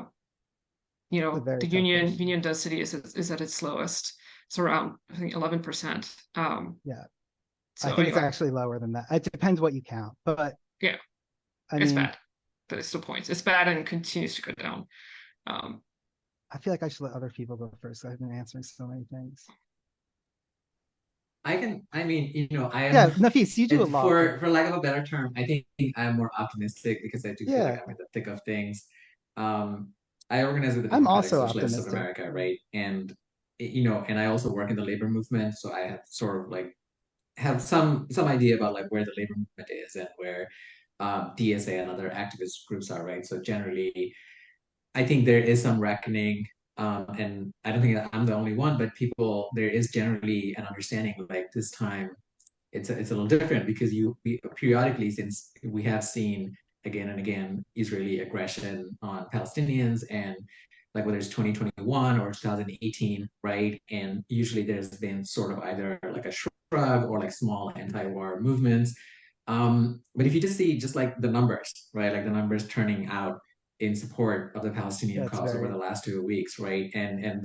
you It's a know, very the tough question. union density is at its lowest. It's around, I think, 11%. Yeah, I So think it's anyway, actually lower than that. It depends what you count, but yeah, I it's mean, bad. That is the point. It's bad and continues to go down. Um, I feel like I should let other people go first. I've been answering so many things. I mean, you know, I Yeah, am, Nafis, you do a lot, but for lack of a better term, I think I'm more optimistic because I do feel like yeah, I'm in the thick of things. Um, I organize with the I'm Democratic also Socialists of optimistic. America, right? And you know, and I also work in the labor movement, so I have sort of like have some idea about like where the labor movement is and where DSA and other activist groups are, right? So generally, I think there is some reckoning, and I don't think I'm the only one, but people, there is generally an understanding like this time it's a little different because we periodically, since we have seen again and again Israeli aggression on Palestinians, and like whether it's 2021 or 2018, right? And usually there's been sort of either like a shrug or like small anti-war movements. But if you just see just like the numbers, right? Like the numbers turning out in support of the Palestinian That's cause over very, the last 2 weeks, right? And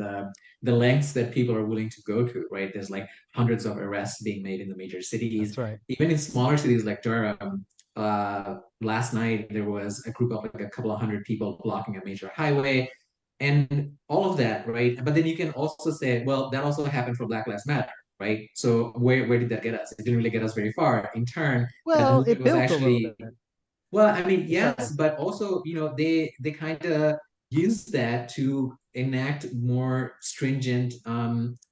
the lengths that people are willing to go to, right? There's like hundreds of arrests being made in the major cities, that's right. even in smaller cities like Durham. Last night there was a group of like a couple of hundred people blocking a major highway, and all of that, right? But then you can also say, well, that also happened for Black Lives Matter, right? So where did that get us? It didn't really get us very far. In turn, that Well, movement it was built a little actually, bit. well, I mean, Sorry. yes, but also, you know, they kind of use that to enact more stringent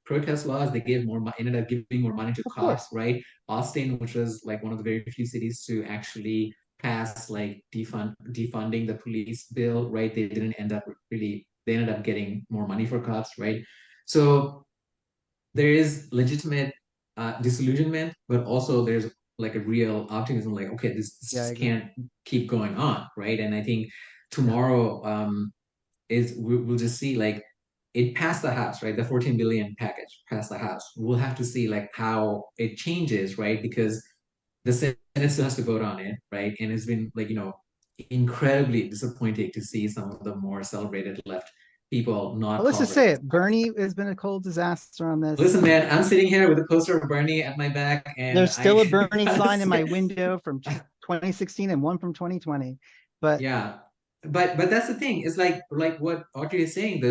protest laws. They gave more, ended up giving more money to Of cops, course. right? Austin, which was like one of the very few cities to actually pass like defunding the police bill, right? They didn't end up really. They ended up getting more money for cops, right? So there is legitimate disillusionment, but also there's like a real optimism, like, okay, this Yeah, I just agree. can't keep going on, right? And I think Yeah. tomorrow we'll just see like it passed the House, right? The 14 billion package passed the House. We'll have to see like how it changes, right? Because the Senate still has to vote on it, right? And it's been like, incredibly disappointing to see some of the more celebrated left people not Well, let's call just for say this. it. Bernie has been a cold disaster on this. Listen, man, I'm sitting here with a poster of Bernie at my back, and There's still I a Bernie gotta sign in my say, window from 2016 and one from 2020. But yeah, but that's the thing. It's like what Audrey is saying.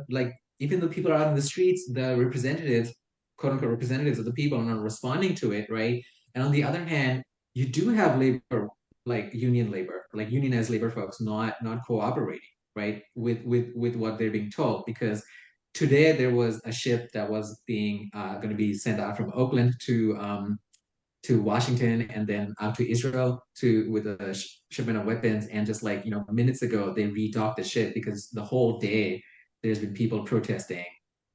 Like even the people out in the streets, the representatives, quote unquote representatives of the people, are not responding to it, right? And on the other hand, you do have labor, like union labor, like unionized labor folks, not cooperating, right, with what they're being told. Because today there was a ship that was being going to be sent out from Oakland to Washington and then out to Israel to with a shipment of weapons. And just like minutes ago, they redocked the ship because the whole day there's been people protesting.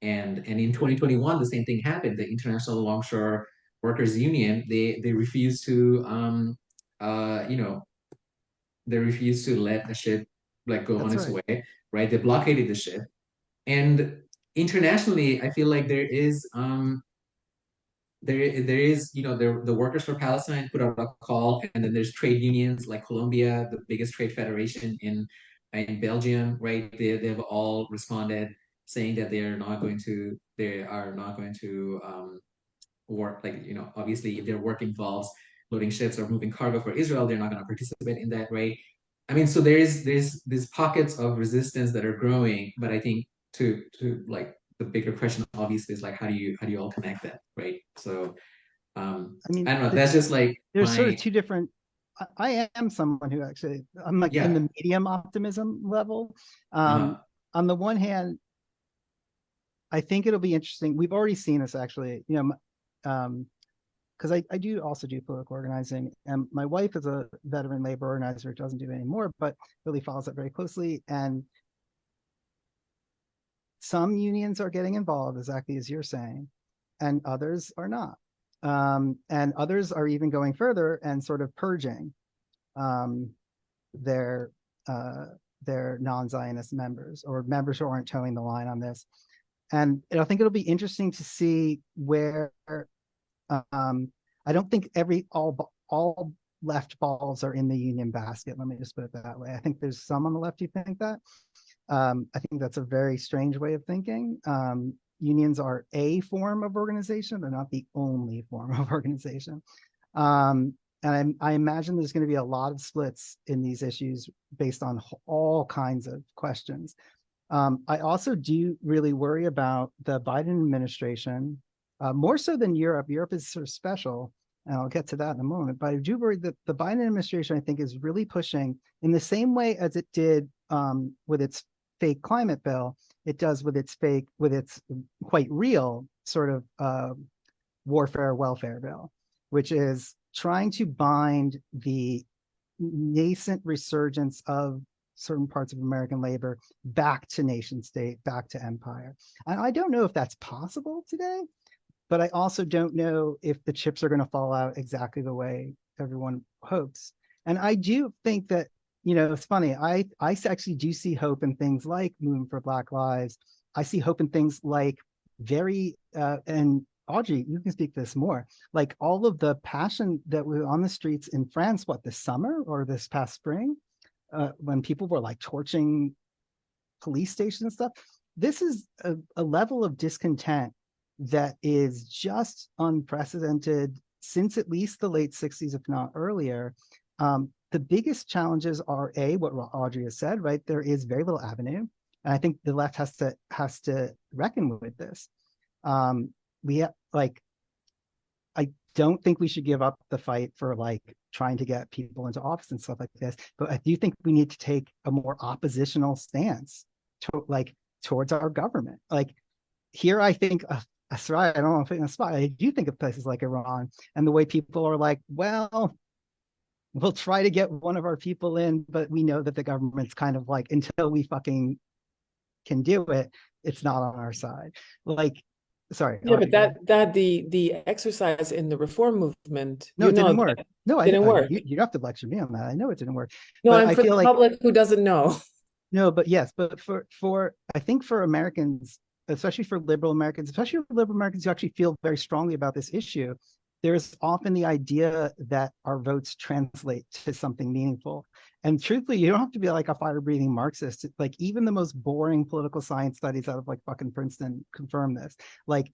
And in 2021, the same thing happened. The International Longshore Workers Union, they refused to they refused to let the ship like go on that's its right. way, right? They blockaded the ship. And internationally, I feel like there is the workers for Palestine put out a call, and then there's trade unions like Colombia, the biggest trade federation in Belgium, right? They've all responded saying that they are not going to work, like obviously if their work involves loading ships or moving cargo for Israel, they're not going to participate in that, right? I mean, so there's these pockets of resistance that are growing, but I think to like the bigger question obviously is like how do you all connect that, right? So I mean, I don't know. That's just like there's sort of my two different. I am someone who actually, I'm like in yeah. the medium optimism level. Uh-huh. On the one hand, I think it'll be interesting. We've already seen this actually, because I do also do political organizing, and my wife is a veteran labor organizer, doesn't do it anymore, but really follows it very closely. And some unions are getting involved, exactly as you're saying, and others are not. And others are even going further and sort of purging um, their their non-Zionist members or members who aren't towing the line on this. And I think it'll be interesting to see where I don't think all left balls are in the union basket. Let me just put it that way. I think there's some on the left who think that. I think that's a very strange way of thinking. Unions are a form of organization. They're not the only form of organization. And I imagine there's going to be a lot of splits in these issues based on all kinds of questions. I also do really worry about the Biden administration, more so than Europe. Europe is sort of special, and I'll get to that in a moment. But I do worry that the Biden administration, I think, is really pushing in the same way as it did with its fake climate bill. It does with its quite real sort of warfare welfare bill, which is trying to bind the nascent resurgence of certain parts of American labor back to nation state, back to empire. And I don't know if that's possible today, but I also don't know if the chips are going to fall out exactly the way everyone hopes. And I do think that, it's funny. I actually do see hope in things like Movement for Black Lives. I see hope in things like and Audrey, you can speak to this more, like all of the passion that was on the streets in France, this summer or this past spring, when people were like torching police stations and stuff. This is a level of discontent that is just unprecedented since at least the late 60s, if not earlier. The biggest challenges are what Audrey has said, right? There is very little avenue. And I think the left has to reckon with this. I don't think we should give up the fight for like trying to get people into office and stuff like this, but I do think we need to take a more oppositional stance towards our government. Like here, I think Soraya, I don't want to put in a spot. I do think of places like Iran and the way people are like, well, we'll try to get one of our people in, but we know that the government's kind of like, until we fucking can do it, it's not on our side. Like, sorry. Yeah, but that the exercise in the reform movement, no, it didn't work. No, didn't work. You have to lecture me on that. I know it didn't work. No, but I'm for the public who doesn't know. No, but yes, but for I think for Americans, especially for liberal Americans who actually feel very strongly about this issue, there's often the idea that our votes translate to something meaningful. And truthfully, you don't have to be like a fire-breathing Marxist. Like even the most boring political science studies out of like fucking Princeton confirm this. Like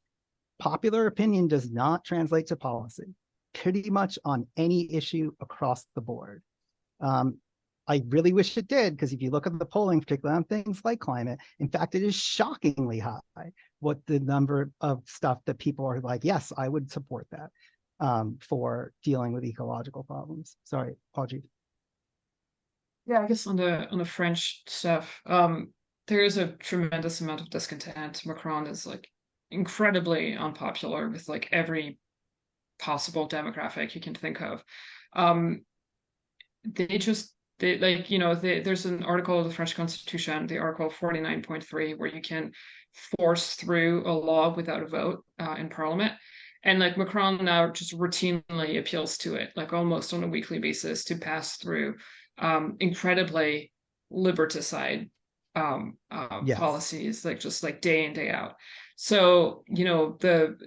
popular opinion does not translate to policy pretty much on any issue across the board. I really wish it did, because if you look at the polling, particularly on things like climate, in fact, it is shockingly high what the number of stuff that people are like, yes, I would support that for dealing with ecological problems. Sorry, apologies. Yeah, I guess on the French stuff, there is a tremendous amount of discontent. Macron is like incredibly unpopular with like every possible demographic you can think of. They like, you know, there's an article of the French Constitution, the Article 49.3, where you can force through a law without a vote in Parliament. And like Macron now just routinely appeals to it, like almost on a weekly basis, to pass through incredibly liberticide Yes. policies, like just like day in, day out. So, you know,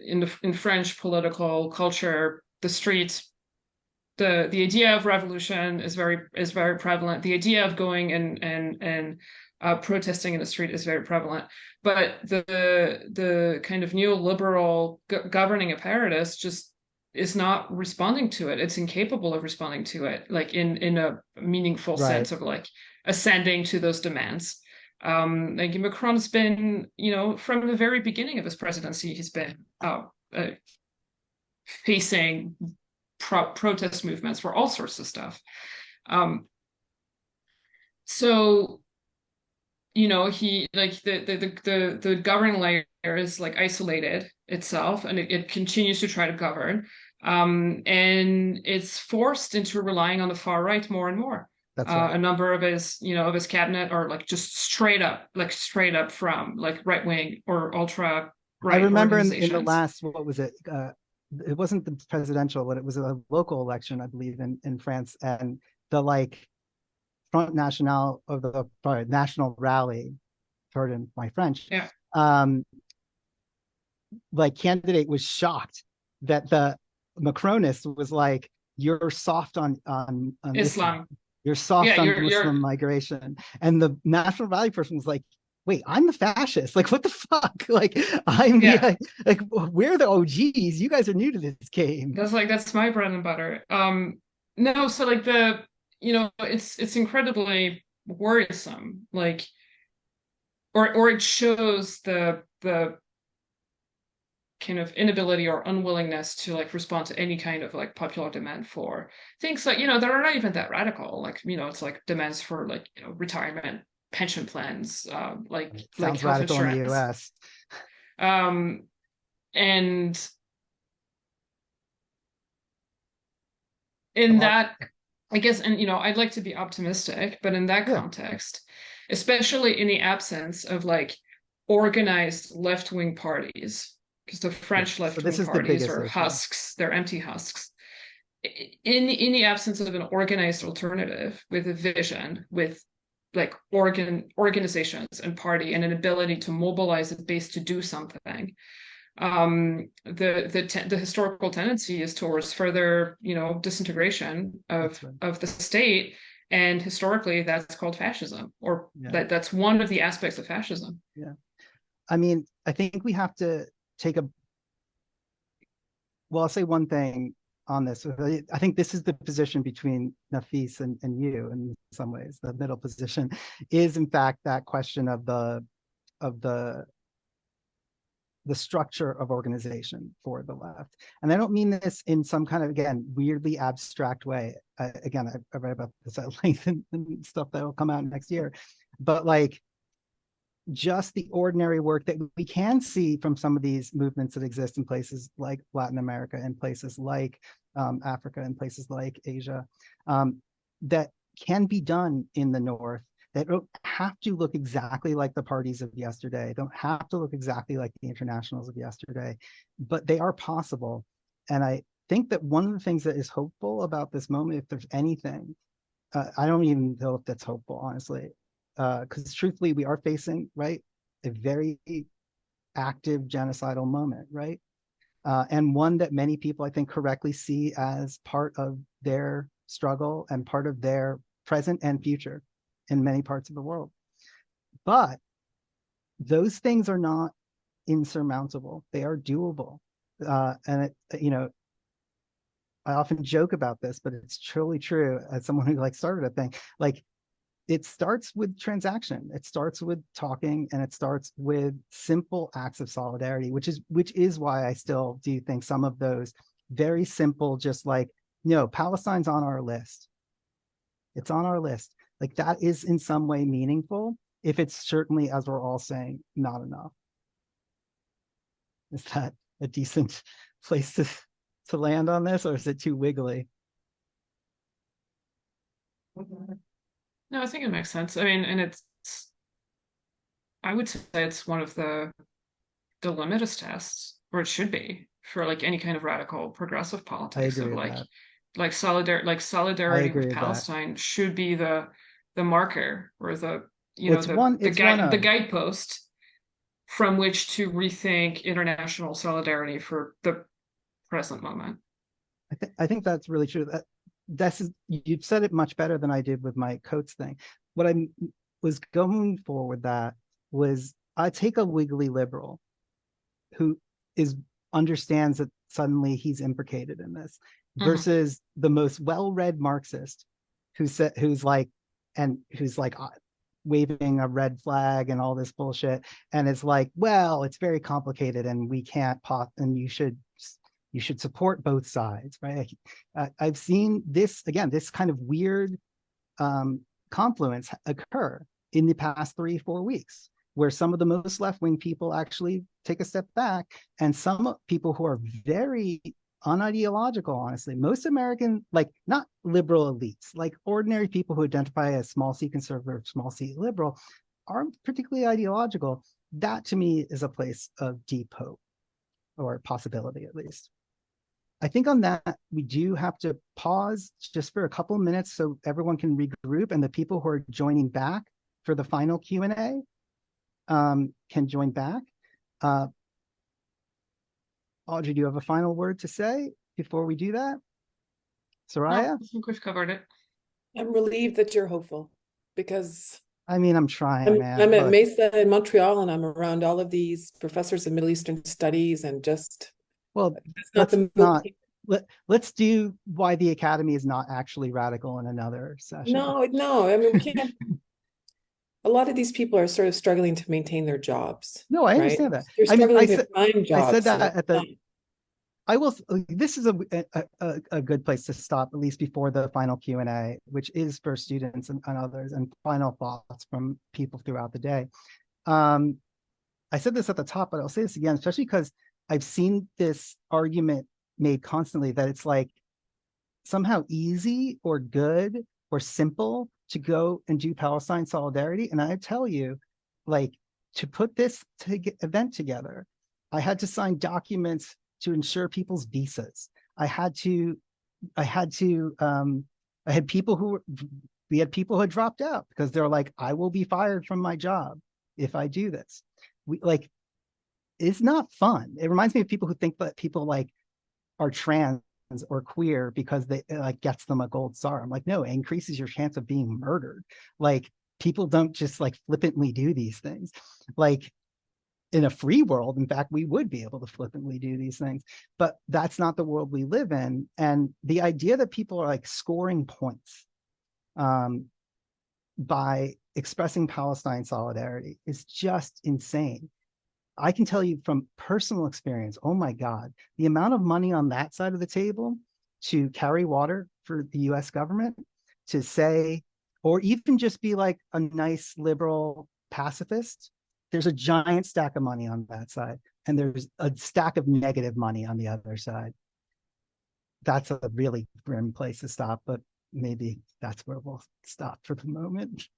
in French political culture, the streets, the idea of revolution is very prevalent. The idea of going and protesting in the street is very prevalent. But the kind of neoliberal governing apparatus just is not responding to it. It's incapable of responding to it, like in a meaningful Right. sense of like ascending to those demands. Like Macron's been, you know, from the very beginning of his presidency, he's been facing protest movements for all sorts of stuff. So, you know, he like the governing layer is like isolated itself, and it continues to try to govern, and it's forced into relying on the far right more and more. That's right. A number of his, you know, of his cabinet are like just straight up from like right wing or ultra right. I remember in the organizations. last, what was it? It wasn't the presidential, but it was a local election, I believe, in France, and the like Front National of the National Rally, pardon my French, Yeah. like candidate was shocked that the Macronist was like, you're soft on Islam. You're soft Yeah, on you're Muslim migration. And the National Rally person was like, wait, I'm the fascist. Like, what the fuck? Like, I'm Yeah. like, we're the OGs. You guys are new to this game. That's my bread and butter. No, so like you know, it's incredibly worrisome. Like, or it shows the kind of inability or unwillingness to like respond to any kind of like popular demand for things like, you know, that are not even that radical. Like, you know, it's like demands for like, you know, retirement, pension plans, like Sounds health radical insurance. in the US. And in that, I guess, and you know, I'd like to be optimistic, but in that context, especially in the absence of like organized left-wing parties, because the French left-wing parties are husks, they're empty husks. In the absence of an organized alternative with a vision, with like organizations and party and an ability to mobilize a base to do something, the historical tendency is towards further, you know, disintegration of the state, and historically that's called fascism, or that's one of the aspects of fascism. Yeah, I mean, I think we have to take I'll say one thing on this. I think this is the position between Nafis and you in some ways. The middle position is in fact that question of the structure of organization for the left. And I don't mean this in some kind of, again, weirdly abstract way. Again, I read about this at length and stuff that will come out next year. But like, just the ordinary work that we can see from some of these movements that exist in places like Latin America and places like Africa and places like Asia, that can be done in the North, that don't have to look exactly like the parties of yesterday, don't have to look exactly like the internationals of yesterday, but they are possible. And I think that one of the things that is hopeful about this moment, if there's anything, I don't even know if that's hopeful, honestly, because truthfully, we are facing, right, a very active genocidal moment, right? and one that many people, I think, correctly see as part of their struggle and part of their present and future in many parts of the world. But those things are not insurmountable. They are doable. And I often joke about this, but it's truly true as someone who started a thing. It starts with transaction. It starts with talking, and it starts with simple acts of solidarity, which is why I still do think some of those very simple, just Palestine's on our list. It's on our list. That is in some way meaningful, if it's certainly, as we're all saying, not enough. Is that a decent place to land on this, or is it too wiggly? No, I think it makes sense. I mean, and I would say it's one of the litmus tests, or it should be, for any kind of radical progressive politics. I agree with that. Solidarity with Palestine should be the marker, or the guidepost from which to rethink international solidarity for the present moment. I think that's really true. You've said it much better than I did with my Coates thing. What I was going for with that was, I take a wiggly liberal who understands that suddenly he's implicated in this, versus the most well-read Marxist who's waving a red flag and all this bullshit, and it's well, it's very complicated and we can't and you should support both sides, right? I've seen this kind of weird confluence occur in the past 3-4 weeks, where some of the most left-wing people actually take a step back, and some people who are very unideological, honestly, most American, not liberal elites, ordinary people who identify as small c conservative, small c liberal, aren't particularly ideological. That to me is a place of deep hope, or possibility at least. I think on that, we do have to pause just for a couple of minutes so everyone can regroup, and the people who are joining back for the final Q&A can join back. Audrey, do you have a final word to say before we do that? Soraya? No, I think we've covered it. I'm relieved that you're hopeful, because I'm trying, man. I'm at Mesa in Montreal, and I'm around all of these professors of Middle Eastern studies, and just let's do why the Academy is not actually radical in another session. No, I mean, we can't. A lot of these people are sort of struggling to maintain their jobs. No, I understand that. They're struggling to find jobs. I said that at the. I will. This is a good place to stop, at least before the final Q&A, which is for students and others, and final thoughts from people throughout the day. I said this at the top, but I'll say this again, especially because I've seen this argument made constantly that it's somehow easy or good or simple to go and do Palestine solidarity. And I tell you, to put this event together, I had to sign documents to ensure people's visas. We had people who had dropped out because they're I will be fired from my job if I do this. It's not fun. It reminds me of people who think that people are trans or queer because they gets them a gold star. I'm no, it increases your chance of being murdered. People don't just flippantly do these things. In a free world, in fact, we would be able to flippantly do these things, but that's not the world we live in. And the idea that people are scoring points by expressing Palestine solidarity is just insane. I can tell you from personal experience, oh my God, the amount of money on that side of the table to carry water for the US government, to say, or even just be a nice liberal pacifist, there's a giant stack of money on that side, and there's a stack of negative money on the other side. That's a really grim place to stop, but maybe that's where we'll stop for the moment.